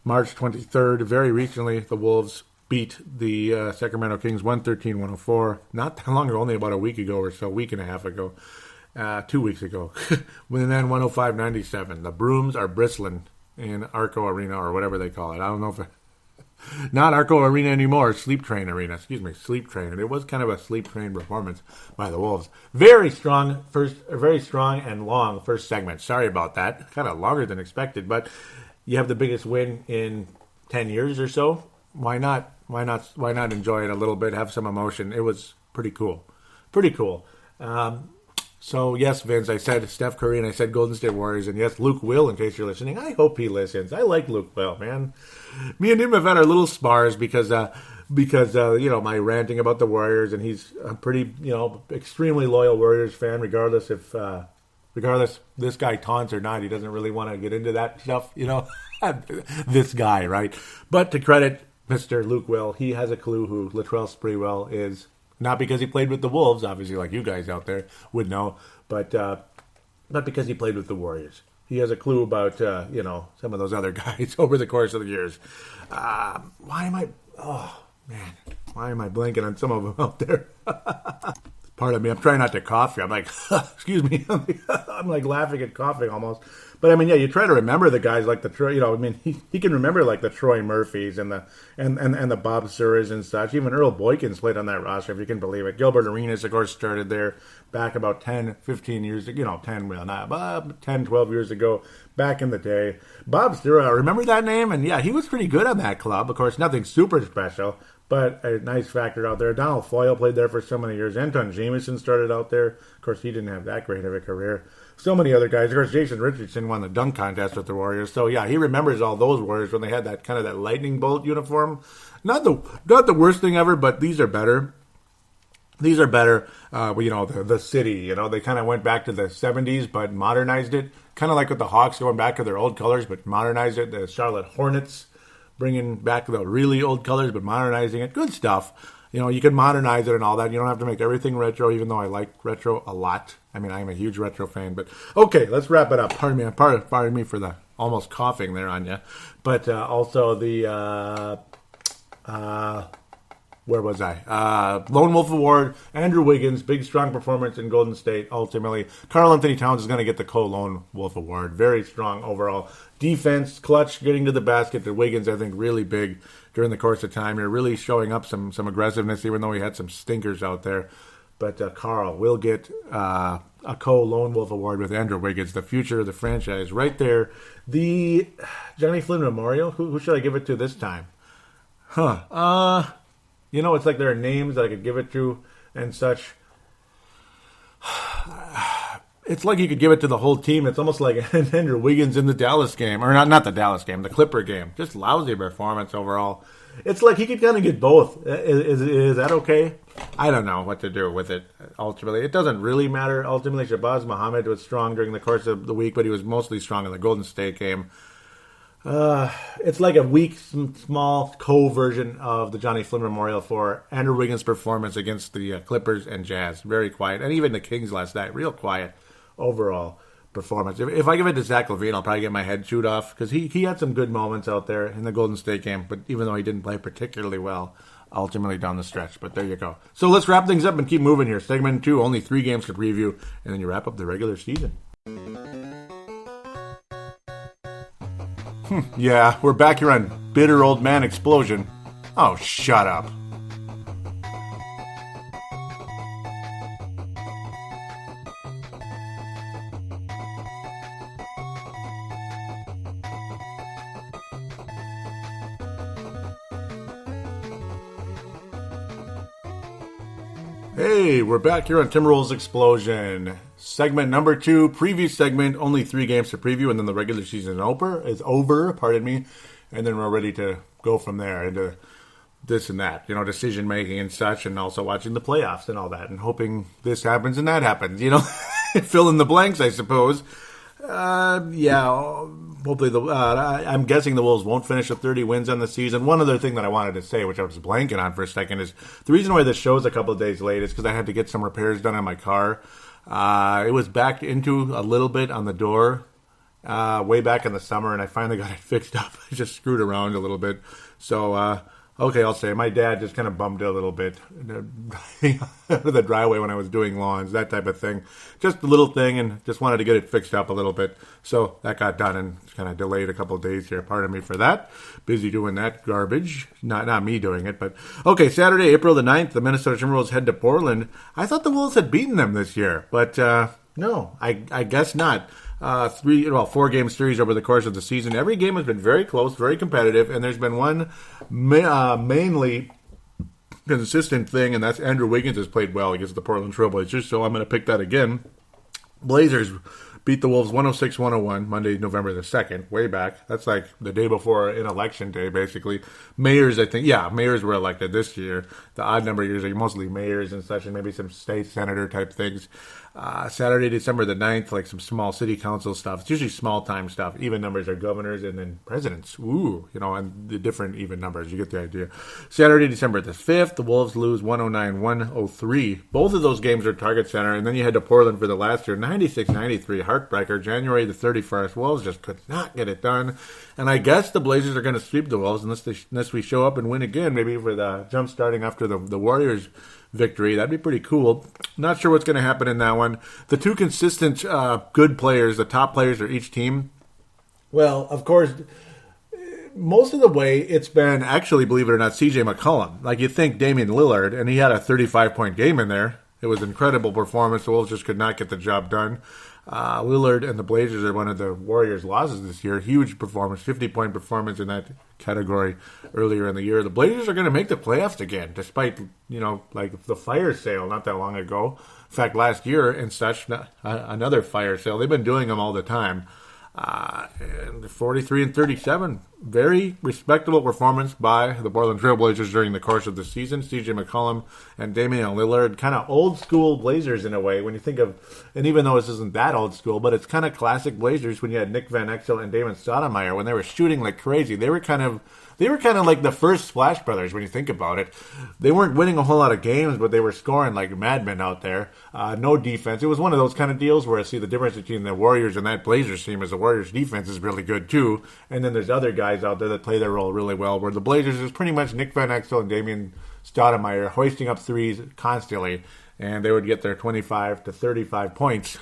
March 23rd, very recently, the Wolves beat the Sacramento Kings 113-104. Not that long ago, only about a week ago or so, a week and a half ago. 2 weeks ago. And then 105-97. The brooms are bristling in Arco Arena, or whatever they call it. I don't know if not Arco Arena anymore, Sleep Train Arena. Sleep Train. And it was kind of a Sleep Train performance by the Wolves. Very strong and long first segment. Sorry about that. Kind of longer than expected, but you have the biggest win in 10 years or so. Why not enjoy it a little bit, have some emotion? It was pretty cool. So, yes, Vince, I said Steph Curry and I said Golden State Warriors. And, yes, Luke Will, in case you're listening. I hope he listens. I like Luke Will, man. Me and him have had our little spars because my ranting about the Warriors. And he's a pretty, extremely loyal Warriors fan, regardless this guy taunts or not. He doesn't really want to get into that stuff, this guy, right? But to credit Mr. Luke Will, he has a clue who Latrell Sprewell is. Not because he played with the Wolves, obviously, like you guys out there would know, but not because he played with the Warriors. He has a clue about, some of those other guys over the course of the years. Why am I blanking on some of them out there? Pardon me, I'm trying not to cough here. I'm like, excuse me. I'm like laughing and coughing almost. But I mean, yeah, you try to remember the guys like the Troy. He can remember like the Troy Murphys and the Bob Suras and such. Even Earl Boykins played on that roster, if you can believe it. Gilbert Arenas, of course, started there back about 10, 15 years ago. 10, 12 years ago, back in the day. Bob Sura, remember that name? And yeah, he was pretty good on that club. Of course, nothing super special, but a nice factor out there. Donald Foyle played there for so many years. Anton Jameson started out there. Of course, he didn't have that great of a career. So many other guys. Of course, Jason Richardson won the dunk contest with the Warriors. So, yeah, he remembers all those Warriors when they had that kind of that lightning bolt uniform. Not the worst thing ever, but these are better. These are better. The city, they kind of went back to the 70s but modernized it. Kind of like with the Hawks going back to their old colors but modernized it. The Charlotte Hornets bringing back the really old colors but modernizing it. Good stuff. You can modernize it and all that. You don't have to make everything retro, even though I like retro a lot. I mean, I'm a huge retro fan. But okay, let's wrap it up. Pardon me for the almost coughing there on you. But also the... where was I? Lone Wolf Award, Andrew Wiggins, big strong performance in Golden State. Ultimately, Karl Anthony Towns is going to get the Lone Wolf Award. Very strong overall defense, clutch, getting to the basket. The Wiggins, I think, really big during the course of time. You're really showing up some aggressiveness, even though he had some stinkers out there. But Karl will get a Lone Wolf Award with Andrew Wiggins, the future of the franchise, right there. The Johnny Flynn Memorial. Who should I give it to this time? It's like there are names that I could give it to and such. It's like you could give it to the whole team. It's almost like Andrew Wiggins in the Dallas game. Or not the Dallas game, the Clipper game. Just lousy performance overall. It's like he could kind of get both. Is that okay? I don't know what to do with it, ultimately. It doesn't really matter. Ultimately, Shabazz Muhammad was strong during the course of the week, but he was mostly strong in the Golden State game. It's like a weak, small co-version of the Johnny Flynn Memorial for Andrew Wiggins' performance against the Clippers and Jazz. Very quiet. And even the Kings last night, real quiet overall performance. If I give it to Zach LaVine, I'll probably get my head chewed off because he had some good moments out there in the Golden State game, but even though he didn't play particularly well, ultimately down the stretch. But there you go. So let's wrap things up and keep moving here. Segment 2, only 3 games to preview, and then you wrap up the regular season. Yeah, we're back here on Bitter Old Man Explosion. Oh, shut up. Hey, we're back here on Timberwolves Explosion. Segment number 2, preview segment, only 3 games to preview, and then the regular season is over, and then we're ready to go from there into this and that, decision making and such, and also watching the playoffs and all that, and hoping this happens and that happens, fill in the blanks, I suppose. Hopefully I'm guessing the Wolves won't finish with 30 wins on the season. One other thing that I wanted to say, which I was blanking on for a second, is the reason why this show's a couple of days late is because I had to get some repairs done on my car. It was backed into a little bit on the door way back in the summer, and I finally got it fixed up. I just screwed around a little bit. So, okay, I'll say my dad just kind of bummed it a little bit out of the driveway when I was doing lawns, that type of thing. Just a little thing, and just wanted to get it fixed up a little bit. So that got done and kind of delayed a couple of days here. Pardon me for that. Busy doing that garbage. Not me doing it, but okay. Saturday, April the 9th, the Minnesota Timberwolves head to Portland. I thought the Wolves had beaten them this year, but no, I guess not. 4-game series over the course of the season. Every game has been very close, very competitive, and there's been one mainly consistent thing, and that's Andrew Wiggins has played well against the Portland Trailblazers, so I'm going to pick that again. Blazers beat the Wolves 106-101 Monday, November the 2nd, way back. That's like the day before an election day, basically. Mayors, I think, mayors were elected this year. The odd number of years are mostly mayors and such, and maybe some state senator type things. Saturday, December the 9th, like some small city council stuff. It's usually small-time stuff. Even numbers are governors and then presidents. Ooh, and the different even numbers. You get the idea. Saturday, December the 5th, the Wolves lose 109-103. Both of those games are Target Center, and then you head to Portland for the last year, 96-93, heartbreaker. January the 31st, Wolves just could not get it done. And I guess the Blazers are going to sweep the Wolves unless we show up and win again, maybe for the jump starting after the Warriors victory. That'd be pretty cool. Not sure what's going to happen in that one. The 2 consistent good players, the top players of each team, well, of course, most of the way it's been, actually, believe it or not, CJ McCollum. Like, you think Damian Lillard, and he had a 35-point game in there. It was an incredible performance. The Wolves just could not get the job done. Lillard and the Blazers are one of the Warriors' losses this year. Huge performance, 50-point performance in that category earlier in the year. The Blazers are going to make the playoffs again, despite, like the fire sale not that long ago. In fact, last year and such, another fire sale. They've been doing them all the time. 43-37 very respectable performance by the Portland Trailblazers during the course of the season. C.J. McCollum and Damian Lillard, kind of old school Blazers in a way. When you think of, and even though this isn't that old school, but it's kind of classic Blazers when you had Nick Van Exel and Damon Stoudemire when they were shooting like crazy. They were kind of like the first Splash Brothers when you think about it. They weren't winning a whole lot of games, but they were scoring like madmen out there. No defense. It was one of those kind of deals where I see the difference between the Warriors and that Blazers team is the Warriors defense is really good too. And then there's other guys out there that play their role really well, where the Blazers is pretty much Nick Van Exel and Damian Stoudemire hoisting up threes constantly, and they would get their 25 to 35 points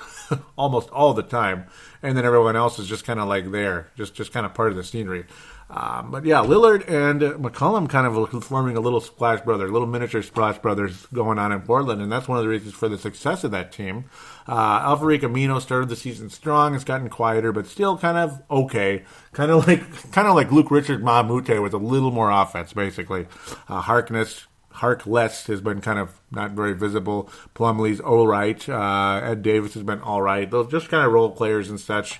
almost all the time. And then everyone else is just kind of like there, just kind of part of the scenery. But yeah, Lillard and McCollum kind of forming a little Splash Brother, little miniature Splash Brothers going on in Portland, and that's one of the reasons for the success of that team. Alfred Amino started the season strong. It's gotten quieter, but still kind of okay. Kind of like Luke Richard Mamute with a little more offense, basically. Harkless has been kind of not very visible. Plumlee's all right. Ed Davis has been all right. Those just kind of role players and such.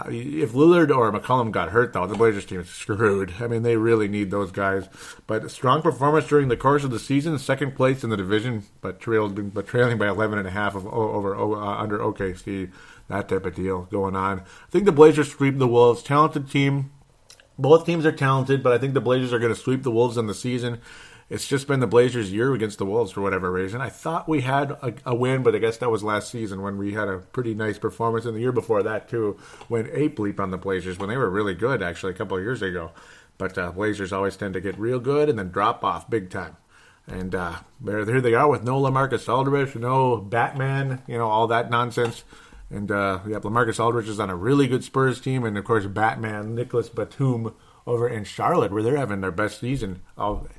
If Lillard or McCollum got hurt, though, the Blazers team is screwed. I mean, they really need those guys. But strong performance during the course of the season, second place in the division, but trailing by 11.5 under OKC. That type of deal going on. I think the Blazers sweep the Wolves. Talented team. Both teams are talented, but I think the Blazers are going to sweep the Wolves in the season. It's just been the Blazers' year against the Wolves for whatever reason. I thought we had a win, but I guess that was last season when we had a pretty nice performance. And the year before that, too, went ape-leap on the Blazers when they were really good, actually, a couple of years ago. But Blazers always tend to get real good and then drop off big time. And there they are with no LaMarcus Aldridge, no Batman, all that nonsense. And LaMarcus Aldridge is on a really good Spurs team. And, of course, Batman, Nicholas Batum, over in Charlotte, where they're having their best season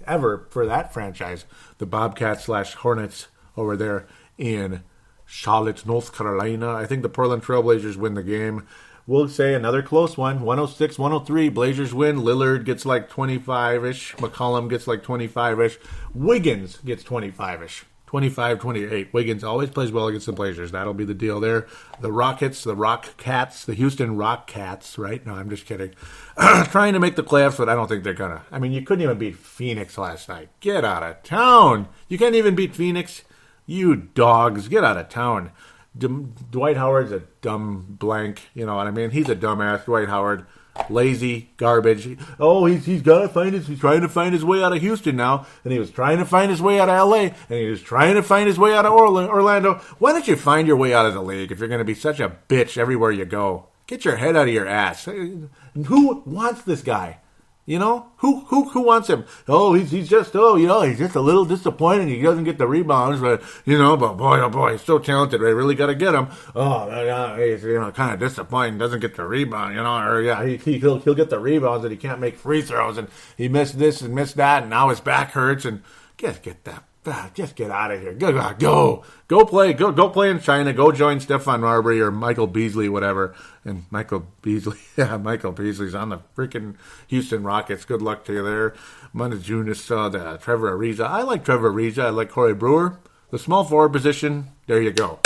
ever for that franchise. The Bobcats/Hornets over there in Charlotte, North Carolina. I think the Portland Trailblazers win the game. We'll say another close one, 106-103. Blazers win. Lillard gets like 25-ish. McCollum gets like 25-ish. Wiggins gets 25-ish. 25-28. Wiggins always plays well against the Blazers. That'll be the deal there. The Rockets, the Rockcats, the Houston Rockcats, right? No, I'm just kidding. Trying to make the playoffs, but I don't think they're going to. I mean, you couldn't even beat Phoenix last night. Get out of town. You can't even beat Phoenix? You dogs. Get out of town. Dwight Howard's a dumb blank. You know what I mean? He's a dumbass, Dwight Howard. Lazy, garbage. Oh, he's got to find his. He's trying to find his way out of Houston now, and he was trying to find his way out of L.A. and he was trying to find his way out of Orlando. Why don't you find your way out of the league if you're going to be such a bitch everywhere you go? Get your head out of your ass. Who wants this guy? Who wants him? Oh, he's just a little disappointed. He doesn't get the rebounds, but boy, he's so talented. They really got to get him. Oh, he's kind of disappointed. Doesn't get the rebound, he'll get the rebounds and he can't make free throws and he missed this and missed that and now his back hurts and just get out of here. Go play in China. Go join Stephon Marbury or Michael Beasley, whatever. And Michael Beasley's on the freaking Houston Rockets. Good luck to you there. Montezuma, Trevor Ariza. I like Trevor Ariza. I like Corey Brewer. The small forward position, there you go.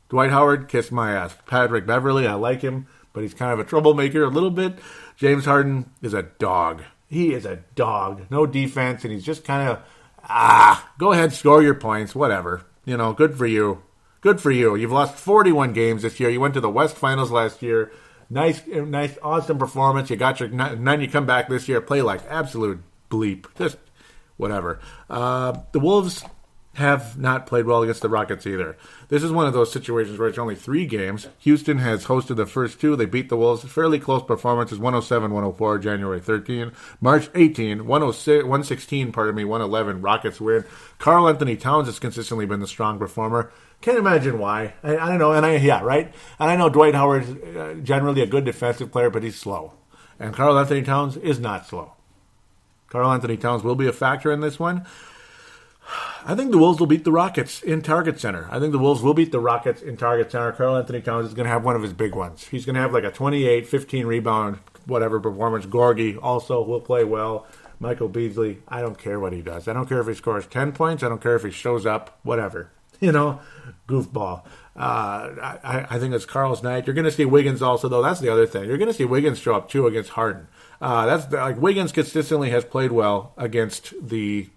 Dwight Howard, kiss my ass. Patrick Beverly, I like him, but he's kind of a troublemaker a little bit. James Harden is a dog. He is a dog. No defense, and he's just kind of... go ahead, score your points, whatever. Good for you. Good for you. You've lost 41 games this year. You went to the West Finals last year. Nice, awesome performance. You got then you come back this year, play like absolute bleep. Just whatever. The Wolves have not played well against the Rockets either. This is one of those situations where it's only 3 games. Houston has hosted the first 2. They beat the Wolves. Fairly close performances, 107-104, January 13. March 18, 116, 111, Rockets win. Karl Anthony Towns has consistently been the strong performer. Can't imagine why. I don't know. Right? And I know Dwight Howard's generally a good defensive player, but he's slow. And Karl Anthony Towns is not slow. Karl Anthony Towns will be a factor in this one. I think the Wolves will beat the Rockets in Target Center. Karl Anthony Towns is going to have one of his big ones. He's going to have like a 28, 15 rebound, whatever performance. Gorgie also will play well. Michael Beasley, I don't care what he does. I don't care if he scores 10 points. I don't care if he shows up, whatever. Goofball. I think it's Carl's night. You're going to see Wiggins also, though. That's the other thing. You're going to see Wiggins show up, too, against Harden. Wiggins consistently has played well against the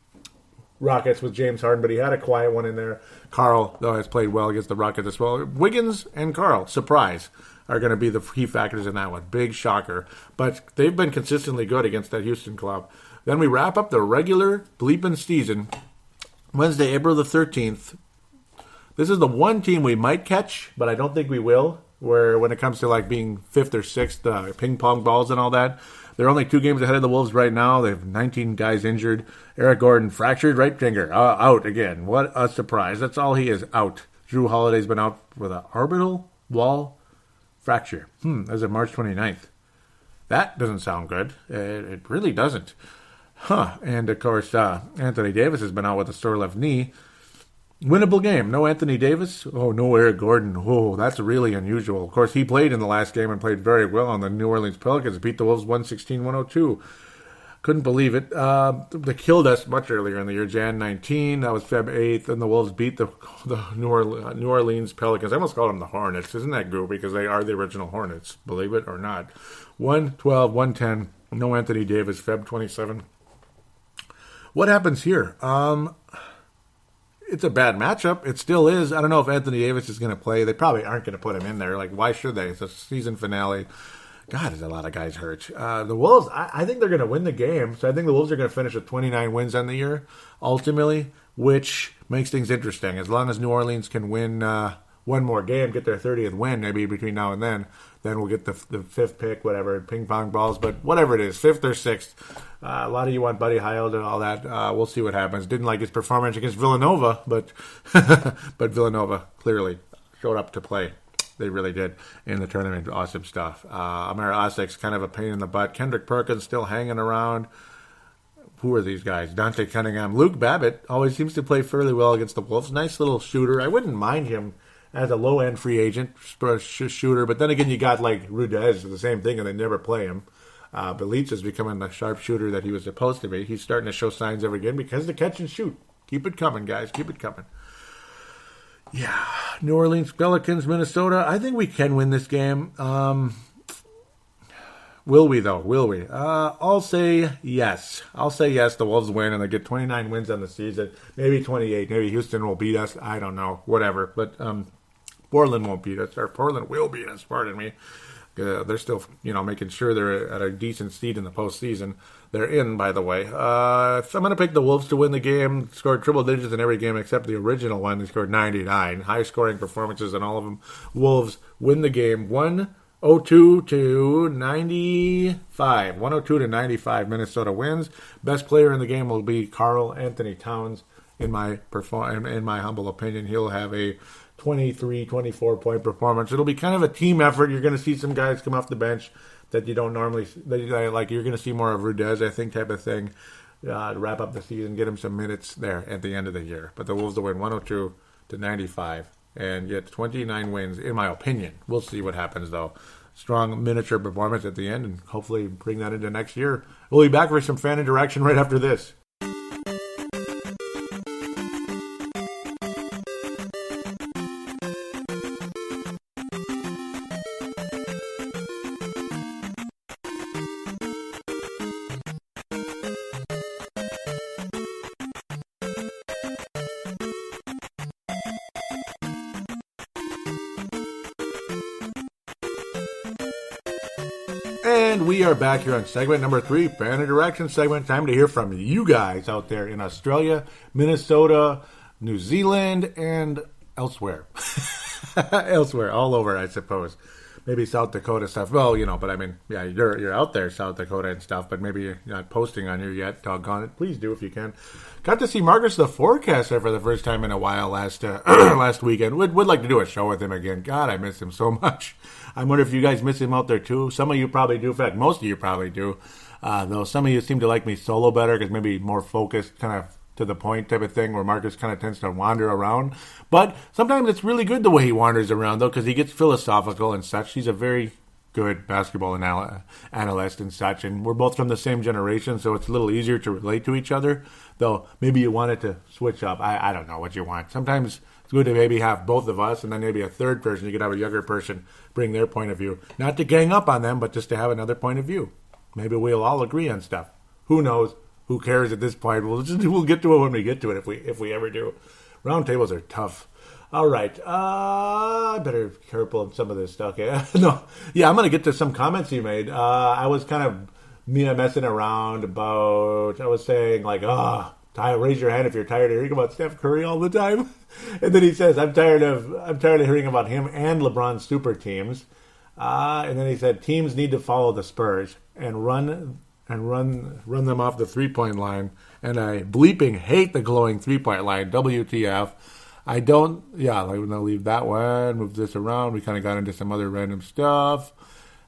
Rockets with James Harden, but he had a quiet one in there. Carl, though, has played well against the Rockets as well. Wiggins and Carl, surprise, are going to be the key factors in that one. Big shocker. But they've been consistently good against that Houston club. Then we wrap up the regular bleeping season Wednesday, April the 13th. This is the one team we might catch, but I don't think we will, where when it comes to like being fifth or sixth, ping pong balls and all that. They're only 2 games ahead of the Wolves right now. They have 19 guys injured. Eric Gordon, fractured right finger, out again. What a surprise. That's all he is, out. Drew Holiday's been out with an orbital wall fracture as of March 29th. That doesn't sound good. It really doesn't. And, of course, Anthony Davis has been out with a sore left knee. Winnable game. No Anthony Davis. Oh, no Eric Gordon. Oh, that's really unusual. Of course, he played in the last game and played very well on the New Orleans Pelicans. Beat the Wolves 116-102. Couldn't believe it. They killed us much earlier in the year, Jan 19. That was Feb 8th, and the Wolves beat the New Orleans Pelicans. I almost called them the Hornets. Isn't that goofy? Because they are the original Hornets, believe it or not. 112-110. No Anthony Davis, Feb 27. What happens here? It's a bad matchup. It still is. I don't know if Anthony Davis is going to play. They probably aren't going to put him in there. Like, why should they? It's a season finale. God, there's a lot of guys hurt. The Wolves, I think they're going to win the game. So I think the Wolves are going to finish with 29 wins on the year, ultimately, which makes things interesting. As long as New Orleans can win one more game, get their 30th win, maybe between now and then we'll get the 5th pick, whatever, ping pong balls. But whatever it is, 5th or 6th. A lot of you want Buddy Hield and all that. We'll see what happens. Didn't like his performance against Villanova, but Villanova clearly showed up to play. They really did in the tournament. Awesome stuff. Amir Osik's kind of a pain in the butt. Kendrick Perkins still hanging around. Who are these guys? Dante Cunningham. Luke Babbitt always seems to play fairly well against the Wolves. Nice little shooter. I wouldn't mind him as a low-end free agent shooter. But then again, you got like Rudez, the same thing, and they never play him. Belize is becoming the sharpshooter that he was supposed to be. He's starting to show signs of it again because the catch and shoot. Keep it coming, guys. Keep it coming. Yeah. New Orleans Pelicans, Minnesota. I think we can win this game. Will we, though? Will we? I'll say yes. I'll say yes. The Wolves win, and they get 29 wins on the season. Maybe 28. Maybe Houston will beat us. I don't know. Whatever. But Portland won't beat us. Or Portland will beat us. Pardon me. They're still, making sure they're at a decent seed in the postseason. They're in, by the way. So I'm going to pick the Wolves to win the game. Scored triple digits in every game except the original one. They scored 99. High-scoring performances in all of them. Wolves win the game 102 to 95. 102 to 95. Minnesota wins. Best player in the game will be Karl Anthony Towns. In my humble opinion, he'll have a 23, 24-point performance. It'll be kind of a team effort. You're going to see some guys come off the bench that you don't normally like. You're going to see more of Rudez, I think, type of thing to wrap up the season, get him some minutes there at the end of the year. But the Wolves will win 102 to 95 and get 29 wins, in my opinion. We'll see what happens, though. Strong miniature performance at the end, and hopefully bring that into next year. We'll be back for some fan interaction right after this. And we are back here on segment number 3, fan interaction segment. Time to hear from you guys out there in Australia, Minnesota, New Zealand, and elsewhere. Elsewhere, all over, I suppose. Maybe South Dakota stuff. Well, but I mean, yeah, you're out there, South Dakota and stuff, but maybe you're not posting on here yet. Doggone it. Please do if you can. Got to see Marcus the Forecaster for the first time in a while last weekend. Would like to do a show with him again. God, I miss him so much. I wonder if you guys miss him out there too. Some of you probably do. In fact, most of you probably do. Though some of you seem to like me solo better because maybe more focused, kind of to the point type of thing, where Marcus kind of tends to wander around. But sometimes it's really good the way he wanders around, though, because he gets philosophical and such. He's a very good basketball analyst and such, and we're both from the same generation, so it's a little easier to relate to each other. Though maybe you want it to switch up. I don't know what you want. Sometimes It's good to maybe have both of us and then maybe a third person. You could have a younger person bring their point of view. Not to gang up on them, but just to have another point of view. Maybe we'll all agree on stuff. Who knows? Who cares at this point? We'll get to it when we get to it if we ever do. Round tables are tough. All right. I better be careful of some of this stuff. Yeah. No. Yeah, I'm going to get to some comments you made. I was kind of messing around about, I was saying like, raise your hand if you're tired of hearing about Steph Curry all the time. And then he says, I'm tired of hearing about him and LeBron's super teams. And then he said, teams need to follow the Spurs and run them off the 3-point line. And I bleeping hate the glowing 3-point line. WTF. I'm going to leave that one, move this around. We kind of got into some other random stuff.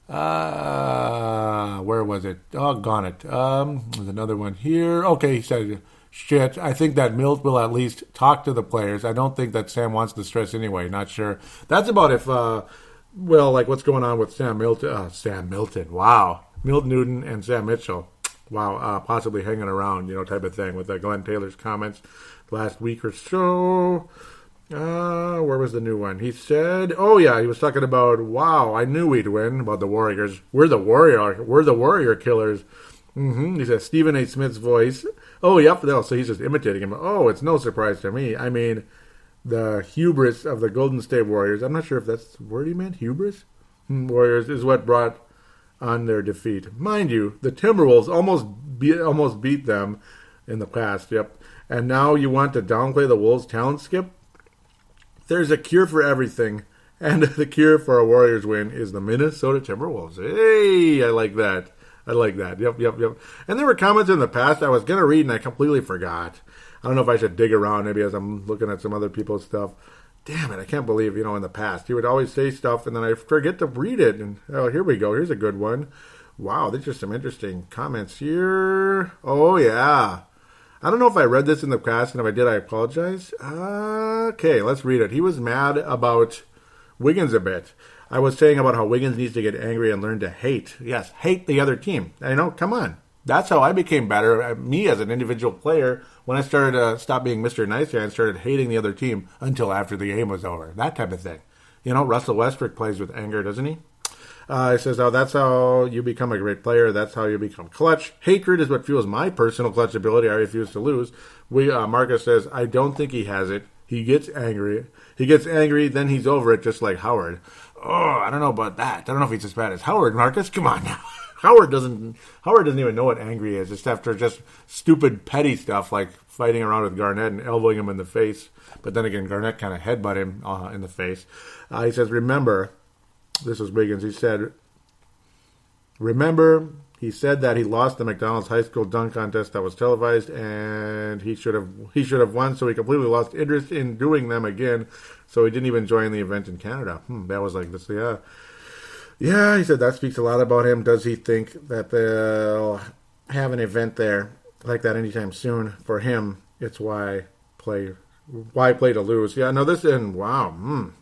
Where was it? Oh, gone it. There's another one here. Okay, he said, shit, I think that Milt will at least talk to the players. I don't think that Sam wants the stress anyway. Not sure. That's about if, what's going on with Sam Milton. Wow. Milt Newton and Sam Mitchell. Wow, possibly hanging around, type of thing with Glenn Taylor's comments last week or so. Where was the new one? He said, he was talking about, wow, I knew we'd win, about the Warriors. We're the Warrior killers. He said, Stephen A. Smith's voice. Oh, yep, so he's just imitating him. Oh, it's no surprise to me. I mean, the hubris of the Golden State Warriors, I'm not sure if that's the word he meant, hubris? Warriors is what brought on their defeat. Mind you, the Timberwolves almost beat them in the past, yep. And now you want to downplay the Wolves' talent, Skip? There's a cure for everything, and the cure for a Warriors win is the Minnesota Timberwolves. Hey, I like that. Yep. And there were comments in the past I was going to read and I completely forgot. I don't know if I should dig around maybe as I'm looking at some other people's stuff. Damn it, I can't believe, in the past, he would always say stuff and then I forget to read it. And here we go. Here's a good one. Wow, there's just some interesting comments here. Oh, yeah. I don't know if I read this in the past, and if I did, I apologize. Okay, let's read it. He was mad about Wiggins a bit. I was saying about how Wiggins needs to get angry and learn to hate. Yes, hate the other team. Come on. That's how I became better. Me as an individual player, when I started to stop being Mr. Nice Guy and started hating the other team until after the game was over. That type of thing. Russell Westbrook plays with anger, doesn't he? He says, that's how you become a great player. That's how you become clutch. Hatred is what fuels my personal clutch ability. I refuse to lose. Marcus says, I don't think he has it. He gets angry. Then he's over it, just like Howard. Oh, I don't know about that. I don't know if he's as bad as Howard, Marcus. Come on now. Howard doesn't even know what angry is, just after just stupid, petty stuff like fighting around with Garnett and elbowing him in the face. But then again, Garnett kind of headbutt him in the face. He says, remember, this was Wiggins, he said that he lost the McDonald's high school dunk contest that was televised, and he should have won, so he completely lost interest in doing them again, so he didn't even join the event in Canada. That was like this, yeah. Yeah, he said that speaks a lot about him. Does he think that they'll have an event there like that anytime soon? For him, it's why play to lose. Yeah, no, wow.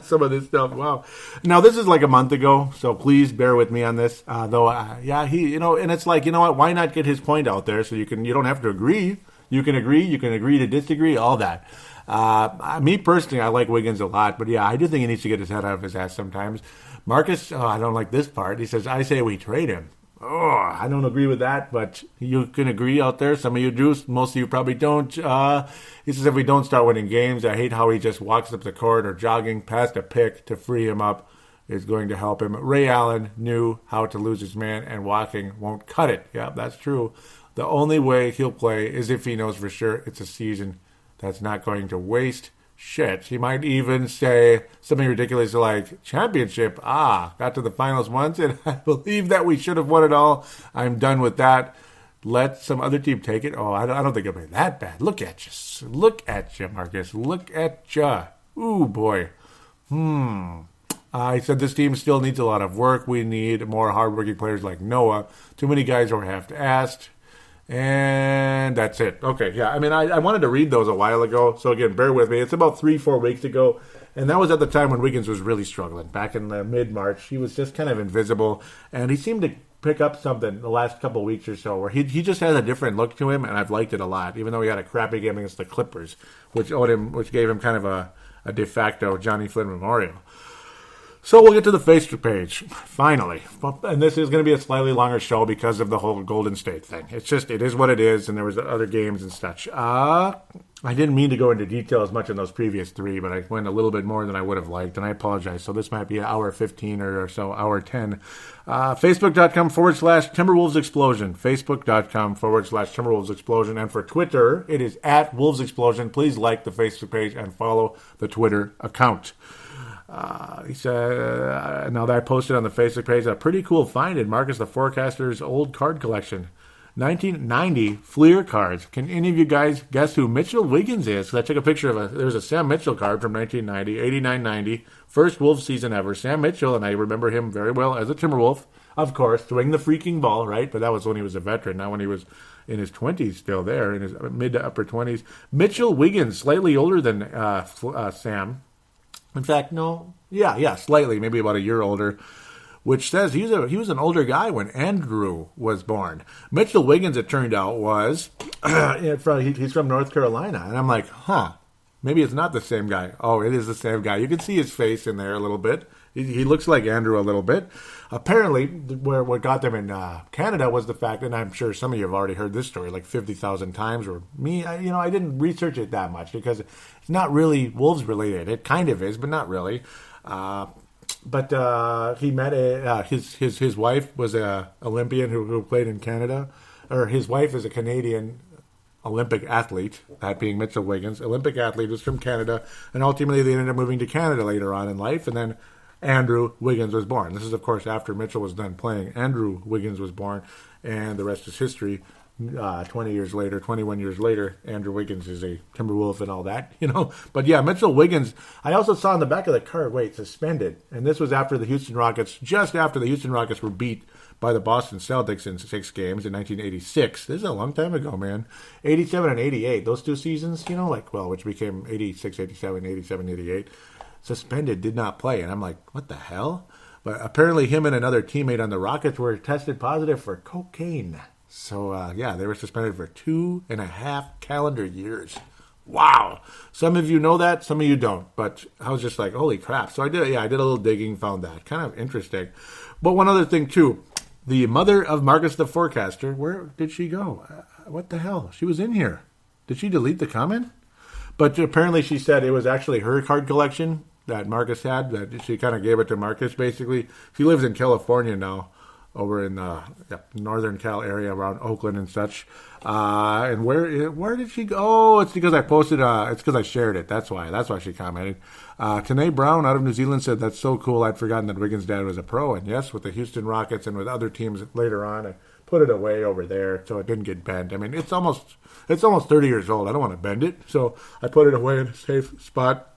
Some of this stuff, wow. Now, this is like a month ago, so please bear with me on this. And it's like, what? Why not get his point out there so you don't have to agree. You can agree to disagree, all that. Me personally, I like Wiggins a lot, but yeah, I do think he needs to get his head out of his ass sometimes. Marcus, I don't like this part. He says, I say we trade him. Oh, I don't agree with that, but you can agree out there. Some of you do. Most of you probably don't. He says if we don't start winning games, I hate how he just walks up the court or jogging past a pick to free him up is going to help him. Ray Allen knew how to lose his man, and walking won't cut it. Yeah, that's true. The only way he'll play is if he knows for sure it's a season that's not going to waste shit. He might even say something ridiculous like, championship, got to the finals once, and I believe that we should have won it all. I'm done with that. Let some other team take it. Oh, I don't think it'll be that bad. Look at you, Marcus. Look at you. Ooh, boy. I said this team still needs a lot of work. We need more hardworking players like Noah. Too many guys are half-assed. And that's it. Okay, yeah. I wanted to read those a while ago, so again, bear with me. It's about 3-4 weeks ago, and that was at the time when Wiggins was really struggling. Back in the mid-March, he was just kind of invisible, and he seemed to pick up something the last couple of weeks or so where he just has a different look to him, and I've liked it a lot, even though he had a crappy game against the Clippers, which gave him kind of a de facto Johnny Flynn memorial. So we'll get to the Facebook page, finally. And this is going to be a slightly longer show because of the whole Golden State thing. It is what it is, and there was other games and such. I didn't mean to go into detail as much in those previous three, but I went a little bit more than I would have liked, and I apologize. So this might be hour 15 or so, hour 10. Facebook.com/Timberwolves Explosion. Facebook.com/Timberwolves Explosion. And for Twitter, it is @Wolves Explosion. Please like the Facebook page and follow the Twitter account. He said, now that I posted on the Facebook page, a pretty cool find in Marcus the Forecaster's old card collection. 1990 Fleer cards. Can any of you guys guess who Mitchell Wiggins is? Because I took a picture of there's a Sam Mitchell card from 1990, 89-90, first Wolves season ever. Sam Mitchell, and I remember him very well as a Timberwolf, of course, throwing the freaking ball, right? But that was when he was a veteran, not when he was in his 20s still there, in his mid to upper 20s. Mitchell Wiggins, slightly older than Sam. In fact, no. Yeah, slightly, maybe about a year older, which says he was an older guy when Andrew was born. Mitchell Wiggins, it turned out, was he's from North Carolina, and I'm like, maybe it's not the same guy. Oh, it is the same guy. You can see his face in there a little bit. He looks like Andrew a little bit. Apparently, what got them in Canada was the fact, and I'm sure some of you have already heard this story like 50,000 times, or me, I didn't research it that much because it's not really Wolves related. It kind of is, but not really. But he met his wife was a Olympian who played in Canada, or his wife is a Canadian Olympic athlete, that being Mitchell Wiggins. Olympic athlete, was from Canada, and ultimately they ended up moving to Canada later on in life, and then Andrew Wiggins was born. This is, of course, after Mitchell was done playing. Andrew Wiggins was born, and the rest is history. 21 years later, Andrew Wiggins is a Timberwolf and all that, But yeah, Mitchell Wiggins, I also saw on the back of the card, suspended. And this was after just after the Houston Rockets were beat by the Boston Celtics in 6 games in 1986. This is a long time ago, man. 87 and 88, those 2 seasons, which became 86, 87, 87, 88. Suspended, did not play. And I'm like, what the hell? But apparently him and another teammate on the Rockets were tested positive for cocaine. So, they were suspended for 2.5 calendar years. Wow. Some of you know that, some of you don't. But I was just like, holy crap. So I did a little digging, found that. Kind of interesting. But one other thing, too. The mother of Marcus the Forecaster, where did she go? What the hell? She was in here. Did she delete the comment? But apparently she said it was actually her card collection that Marcus had, that she kind of gave it to Marcus, basically. She lives in California now, over in the northern Cal area around Oakland and such. And where did she go? Oh, it's because I posted, it's because I shared it. That's why she commented. Tanae Brown out of New Zealand said, that's so cool. I'd forgotten that Wiggins' dad was a pro. And yes, with the Houston Rockets and with other teams later on, I put it away over there so it didn't get bent. I mean, it's almost 30 years old. I don't want to bend it. So I put it away in a safe spot.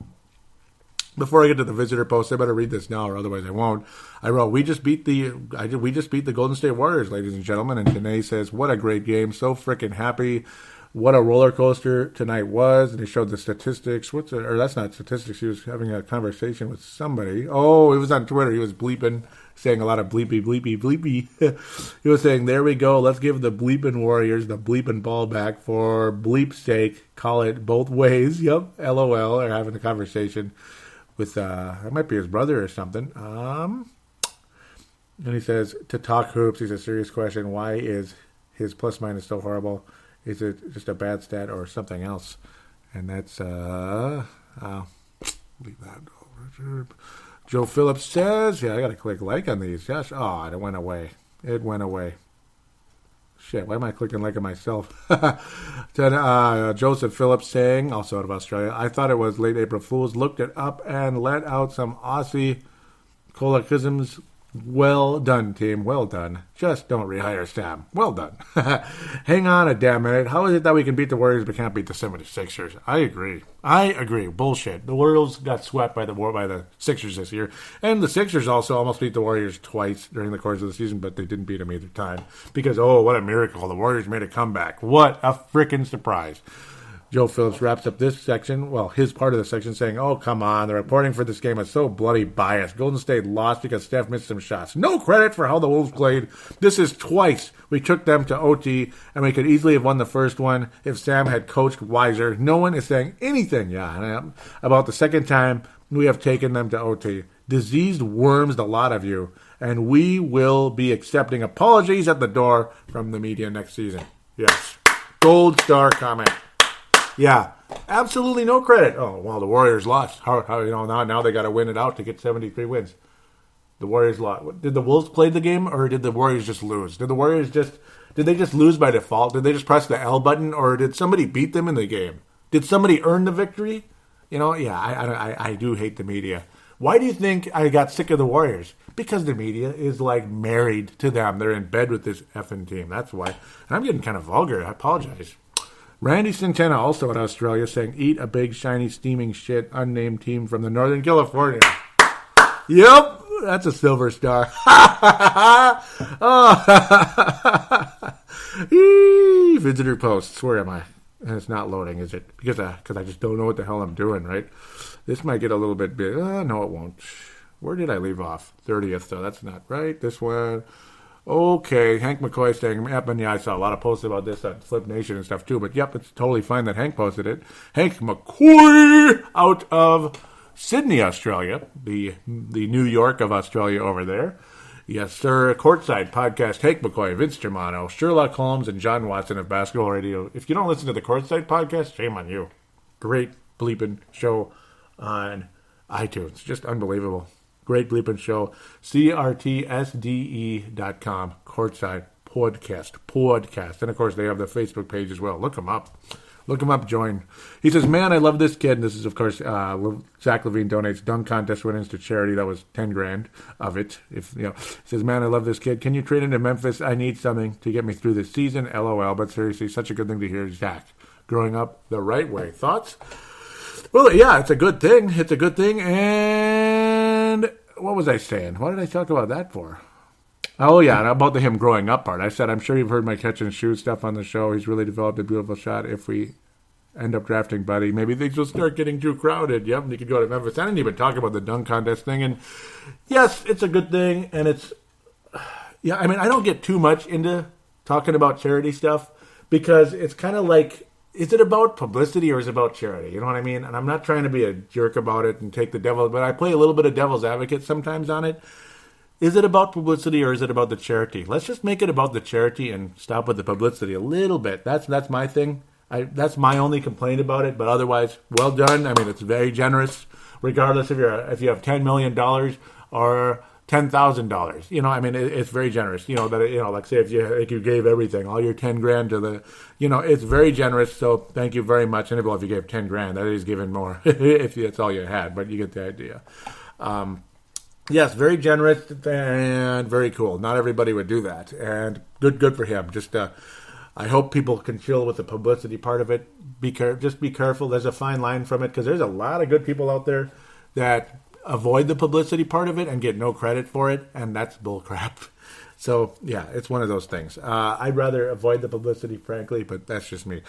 Before I get to the visitor post, I better read this now, or otherwise I won't. I wrote, we just beat the Golden State Warriors, ladies and gentlemen. And Tanae says, what a great game. So freaking happy. What a roller coaster tonight was. And he showed the statistics. That's not statistics. He was having a conversation with somebody. Oh, it was on Twitter. He was bleeping, saying a lot of bleepy, bleepy, bleepy. He was saying, there we go. Let's give the bleeping Warriors the bleeping ball back for bleep's sake. Call it both ways. Yep. LOL. They're having a conversation with, that might be his brother or something. And he says, to talk hoops, he's a serious question. Why is his plus minus so horrible? Is it just a bad stat or something else? And that's, leave that over. Joe Phillips says, I got to click like on these. Gosh, it went away. Shit, why am I clicking like on myself? Then Joseph Phillips saying, also out of Australia, I thought it was late April Fools. Looked it up and let out some Aussie colloquisms. Well done, team. Well done. Just don't rehire Sam. Well done. Hang on a damn minute. How is it that we can beat the Warriors but can't beat the 76ers? I agree. Bullshit. The Warriors got swept by the Sixers this year. And the Sixers also almost beat the Warriors twice during the course of the season, but they didn't beat them either time. Because, what a miracle. The Warriors made a comeback. What a freaking surprise. Joe Phillips wraps up this section, well, his part of the section, saying, oh, come on, the reporting for this game is so bloody biased. Golden State lost because Steph missed some shots. No credit for how the Wolves played. This is twice we took them to OT, and we could easily have won the first one if Sam had coached wiser. No one is saying anything, about the second time we have taken them to OT. Diseased worms, the lot of you, and we will be accepting apologies at the door from the media next season. Yes. Gold star comment. Yeah, absolutely no credit. Oh, well, the Warriors lost. How now they got to win it out to get 73 wins. The Warriors lost. Did the Wolves play the game, or did the Warriors just lose? Did they just lose by default? Did they just press the L button, or did somebody beat them in the game? Did somebody earn the victory? I do hate the media. Why do you think I got sick of the Warriors? Because the media is like married to them. They're in bed with this effing team. That's why. And I'm getting kind of vulgar. I apologize. Randy Santana, also in Australia, saying, eat a big, shiny, steaming shit, unnamed team from the Northern California. Yep, that's a silver star. Visitor posts. Where am I? And it's not loading, is it? Because I just don't know what the hell I'm doing, right? This might get a little bit big. No, it won't. Where did I leave off? 30th, so that's not right. This one. Okay, Hank McCoy saying, I saw a lot of posts about this on Flip Nation and stuff too, but yep, it's totally fine that Hank posted it. Hank McCoy out of Sydney, Australia, the New York of Australia over there. Yes, sir. Courtside podcast, Hank McCoy, Vince Germano, Sherlock Holmes, and John Watson of Basketball Radio. If you don't listen to the Courtside podcast, shame on you. Great bleeping show on iTunes. Just unbelievable. Great bleeping show. CRTSDE.com. Courtside podcast. And, of course, they have the Facebook page as well. Look them up. Join. He says, man, I love this kid. And this is, of course, Zach Levine donates dunk contest winnings to charity. That was $10,000 of it. He says, man, I love this kid. Can you trade into Memphis? I need something to get me through this season. LOL. But seriously, such a good thing to hear. Zach, growing up the right way. Thoughts? Well, yeah, it's a good thing. And what was I saying? What did I talk about that for? Oh, yeah, about him growing up part. I said, I'm sure you've heard my catch and shoot stuff on the show. He's really developed a beautiful shot. If we end up drafting Buddy, maybe things will start getting too crowded. Yep, and he could go to Memphis. I didn't even talk about the dunk contest thing. And yes, it's a good thing. And I don't get too much into talking about charity stuff because it's kind of like, is it about publicity or is it about charity? You know what I mean? And I'm not trying to be a jerk about it and take the devil, but I play a little bit of devil's advocate sometimes on it. Is it about publicity or is it about the charity? Let's just make it about the charity and stop with the publicity a little bit. That's my thing. That's my only complaint about it. But otherwise, well done. I mean, it's very generous, regardless if you have $10 million or $10,000. It's very generous. Like say if you gave everything, all your $10,000 to the, it's very generous. So thank you very much. And if you gave $10,000, that is giving more if that's all you had. But you get the idea. Yes, very generous and very cool. Not everybody would do that, and good for him. Just I hope people can chill with the publicity part of it. Just be careful. There's a fine line from it because there's a lot of good people out there that avoid the publicity part of it and get no credit for it, and that's bullcrap. So yeah, it's one of those things. I'd rather avoid the publicity, frankly, but that's just me.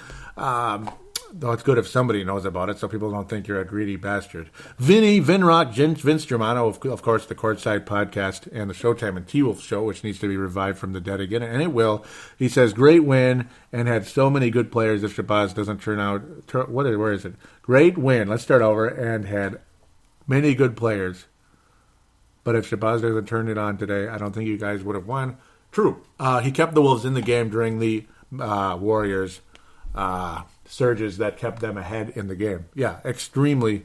Though it's good if somebody knows about it so people don't think you're a greedy bastard. Vinrock, Vince Germano, of course, the Courtside podcast and the Showtime and T-Wolf show, which needs to be revived from the dead again, and it will. He says, great win and had so many good players if Shabazz doesn't turn out. Where is it? Great win. Let's start over. And had many good players. But if Shabazz doesn't turn it on today, I don't think you guys would have won. True. He kept the Wolves in the game during the Warriors' surges that kept them ahead in the game. Yeah, extremely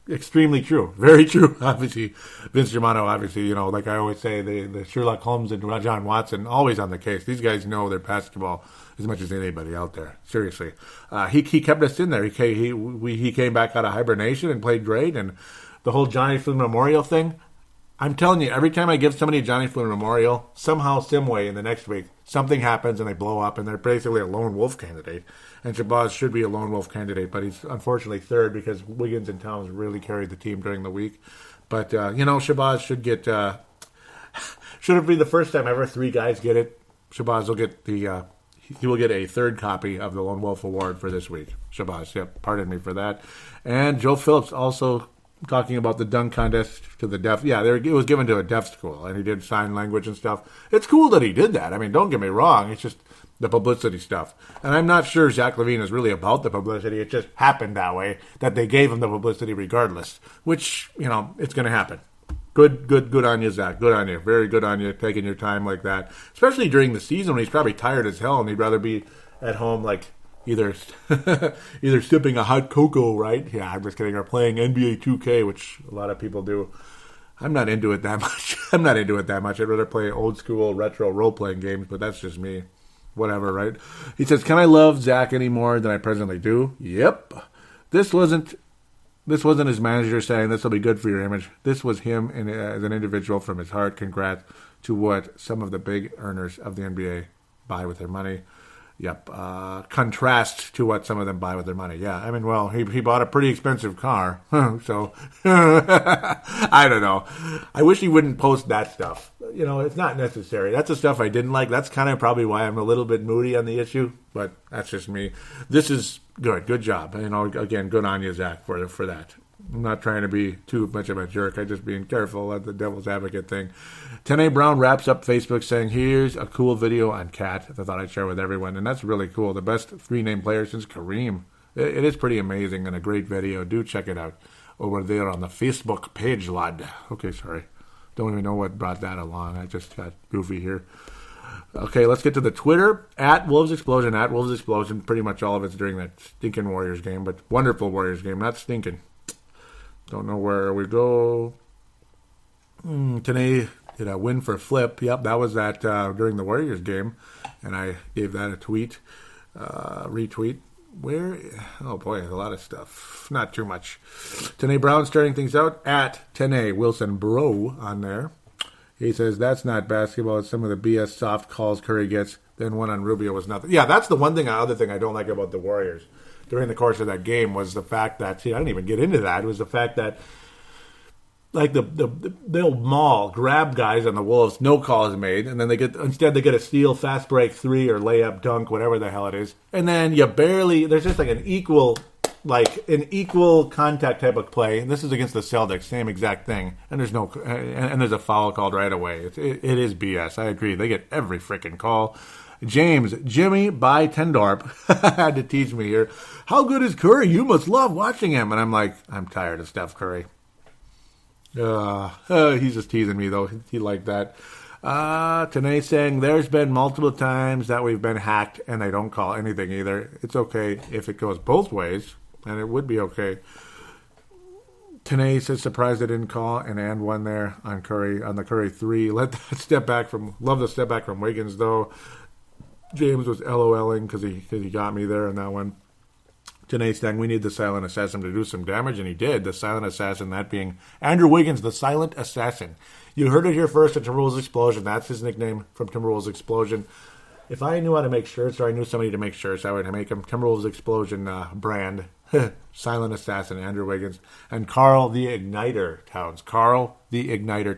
true. Very true. Obviously, Vince Germano, like I always say, the Sherlock Holmes and John Watson, always on the case. These guys know their basketball as much as anybody out there. Seriously. He kept us in there. He came back out of hibernation and played great. And the whole Johnny Flynn Memorial thing, I'm telling you, every time I give somebody a Johnny Flynn Memorial, somehow, some way in the next week, something happens and they blow up and they're basically a lone wolf candidate. And Shabazz should be a lone wolf candidate, but he's unfortunately third because Wiggins and Towns really carried the team during the week. But, Shabazz should get, should it be the first time ever 3 guys get it? Shabazz will get he will get a third copy of the Lone Wolf Award for this week. Shabazz, yep, pardon me for that. And Joe Phillips also talking about the dunk contest to the deaf. Yeah, it was given to a deaf school, and he did sign language and stuff. It's cool that he did that. I mean, don't get me wrong. It's just the publicity stuff. And I'm not sure Zach LaVine is really about the publicity. It just happened that way, that they gave him the publicity regardless, which, it's going to happen. Good on you, Zach. Good on you. Very good on you, taking your time like that. Especially during the season when he's probably tired as hell and he'd rather be at home like either sipping a hot cocoa, right? Yeah, I'm just kidding. Or playing NBA 2K, which a lot of people do. I'm not into it that much. I'd rather play old school retro role-playing games, but that's just me. Whatever, right? He says, can I love Zach any more than I presently do? Yep. This wasn't his manager saying this will be good for your image. This was him as an individual from his heart. Congrats to what some of the big earners of the NBA buy with their money. Yep. Contrast to what some of them buy with their money. Yeah. I mean, well, he bought a pretty expensive car. So, I don't know. I wish he wouldn't post that stuff. It's not necessary. That's the stuff I didn't like. That's kind of probably why I'm a little bit moody on the issue. But that's just me. This is good. Good job. Again, good on you, Zach, for that. I'm not trying to be too much of a jerk. I'm just being careful at the devil's advocate thing. Tene Brown wraps up Facebook saying, here's a cool video on Cat that I thought I'd share with everyone. And that's really cool. The best 3-name player since Kareem. It is pretty amazing and a great video. Do check it out over there on the Facebook page, lad. Okay, sorry. Don't even know what brought that along. I just got goofy here. Okay, let's get to the Twitter. At Wolves Explosion. Pretty much all of it's during that stinking Warriors game, but wonderful Warriors game. Not stinking. Don't know where we go. Today did a win for Flip. Yep, that was that during the Warriors game, and I gave that a retweet. Where? Oh boy, a lot of stuff. Not too much. Tene Brown starting things out at Tene Wilson Bro on there. He says that's not basketball. It's some of the BS soft calls Curry gets. Then one on Rubio was nothing. Yeah, that's the other thing I don't like about the Warriors during the course of that game was the fact that, I didn't even get into that. It was the fact that, like, they'll maul, grab guys on the Wolves, no call is made, and then they get a steal, fast break 3 or layup, dunk, whatever the hell it is. And then there's just like an equal contact type of play. And this is against the Celtics, same exact thing. And there's a foul called right away. It is BS. I agree. They get every freaking call. Jimmy by Tendorp had to teach me here. How good is Curry? You must love watching him. And I'm like, I'm tired of Steph Curry. He's just teasing me, though. He liked that. Tanae saying, there's been multiple times that we've been hacked and they don't call anything either. It's okay if it goes both ways, and it would be okay. Tanae says, surprised they didn't call and one there on Curry, on the Curry 3. Love the step back from Wiggins, though. James was LOLing because he got me there on that one. Tanae saying, we need the silent assassin to do some damage, and he did. The silent assassin, that being Andrew Wiggins, the silent assassin. You heard it here first at Timberwolves Explosion. That's his nickname from Timberwolves Explosion. If I knew how to make shirts, or I knew somebody to make shirts, I would make them Timberwolves Explosion brand. Silent Assassin, Andrew Wiggins. And Carl the Igniter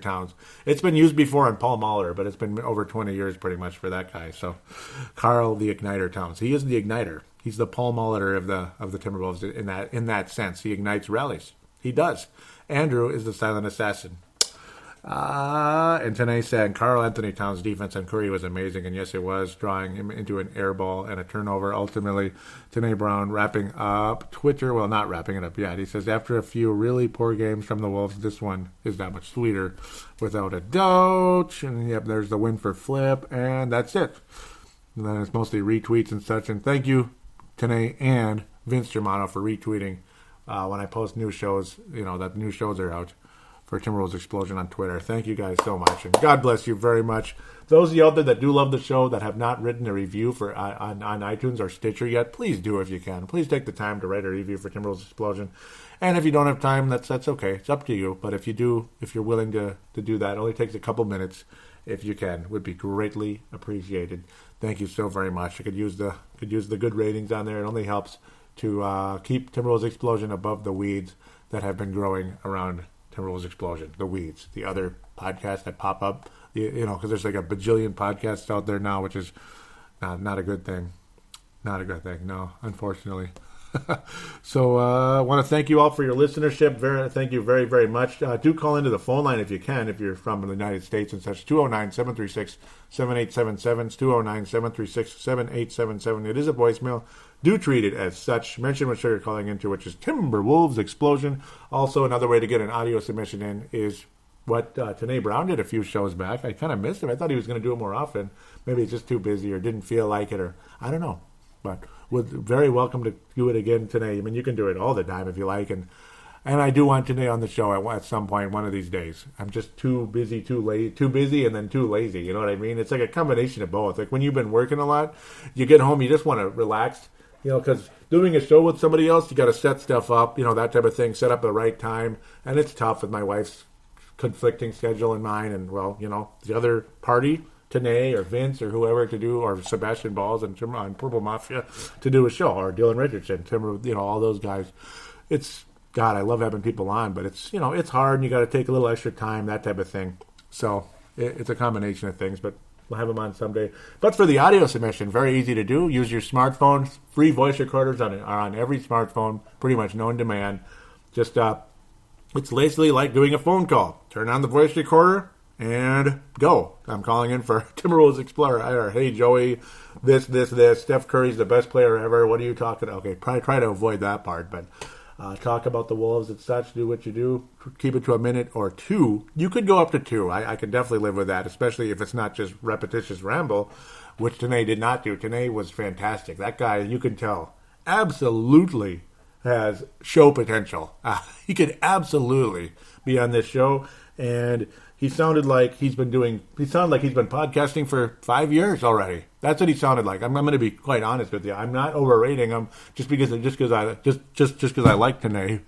Towns. It's been used before on Paul Mahler, but it's been over 20 years pretty much for that guy. So, Carl the Igniter Towns. He is the Igniter. He's the Paul Mahler of the Timberwolves in that sense. He ignites rallies. He does. Andrew is the Silent Assassin. And Tanae said Karl Anthony Towns' defense on Curry was amazing, and yes, it was, drawing him into an air ball and a turnover. Ultimately, Tanae Brown wrapping up Twitter. Well, not wrapping it up yet. He says, after a few really poor games from the Wolves, this one is that much sweeter, without a doubt. And yep, there's the win for Flip, and that's it. And then it's mostly retweets and such. And thank you, Tanae and Vince Germano, for retweeting when I post new shows, that new shows are out for Timberwolves Explosion on Twitter. Thank you guys so much, and God bless you very much. Those of you out there that do love the show, that have not written a review for on iTunes or Stitcher yet, please do if you can. Please take the time to write a review for Timberwolves Explosion. And if you don't have time, that's okay. It's up to you. But if you do, if you're willing to do that, it only takes a couple minutes. If you can, would be greatly appreciated. Thank you so very much. I could use the good ratings on there. It only helps to keep Timberwolves Explosion above the weeds that have been growing around Timberwolves Explosion, the weeds, the other podcasts that pop up, because there's like a bajillion podcasts out there now, which is Not a good thing. Not a good thing, no, unfortunately. So I want to thank you all for your listenership. Thank you very, very much. Do call into the phone line if you can, if you're from the United States and such. 209-736-7877. 209-736-7877. It is a voicemail. Do treat it as such. Mention what show you're calling into, which is Timberwolves Explosion. Also, another way to get an audio submission in is what Tanae Brown did a few shows back. I kind of missed him. I thought he was going to do it more often. Maybe he's just too busy or didn't feel like it, or I don't know. But we're very welcome to do it again today. I mean, you can do it all the time if you like. And I do want Tanae on the show at some point one of these days. I'm just too busy, too busy, and then too lazy. You know what I mean? It's like a combination of both. Like when you've been working a lot, you get home, you just want to relax. You know, because doing a show with somebody else, you got to set stuff up, you know, that type of thing, set up the right time. And it's tough with my wife's conflicting schedule and mine. And, well, you know, the other party, Tanae or Vince or whoever to do, or Sebastian Balls and Purple Mafia to do a show, or Dylan Richardson, Timber, you know, all those guys. It's, God, I love having people on, but it's, you know, it's hard and you got to take a little extra time, that type of thing. So it's a combination of things, but we'll have them on someday. But for the audio submission, very easy to do. Use your smartphone. Free voice recorders are on every smartphone, pretty much known demand. Just, it's basically like doing a phone call. Turn on the voice recorder and go. I'm calling in for Timberwolves Explorer. Or, hey, Joey, this. Steph Curry's the best player ever. What are you talking about? Okay, probably try to avoid that part, but talk about the Wolves and such. Do what you do. Keep it to a minute or two. You could go up to two. I can definitely live with that, especially if it's not just repetitious ramble, which Tanae did not do. Tanae was fantastic. That guy, you can tell, absolutely has show potential. He could absolutely be on this show, and he sounded like he's been podcasting for 5 years already. That's what he sounded like. I'm going to be quite honest with you. I'm not overrating him just because I like Tanae.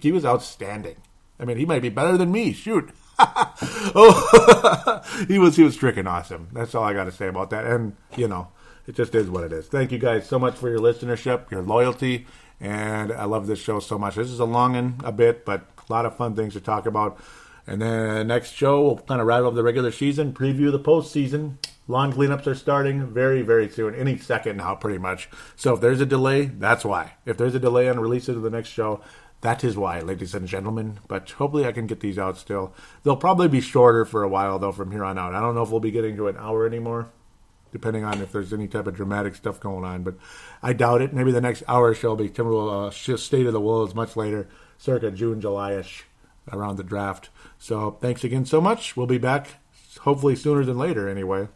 He was outstanding. I mean, he might be better than me. Shoot. He was freaking awesome. That's all I got to say about that. And, you know, it just is what it is. Thank you guys so much for your listenership, your loyalty, and I love this show so much. This is a long one a bit, but a lot of fun things to talk about. And then next show, we'll kind of rattle up the regular season, preview the postseason. Lawn cleanups are starting very, very soon, any second now, pretty much. So if there's a delay, that's why. If there's a delay on releases of the next show, that is why, ladies and gentlemen. But hopefully I can get these out still. They'll probably be shorter for a while, though, from here on out. I don't know if we'll be getting to an hour anymore, depending on if there's any type of dramatic stuff going on. But I doubt it. Maybe the next hour show will be Timberwolves State of the Wolves much later, circa June, July-ish, around the draft. So thanks again so much. We'll be back hopefully sooner than later anyway.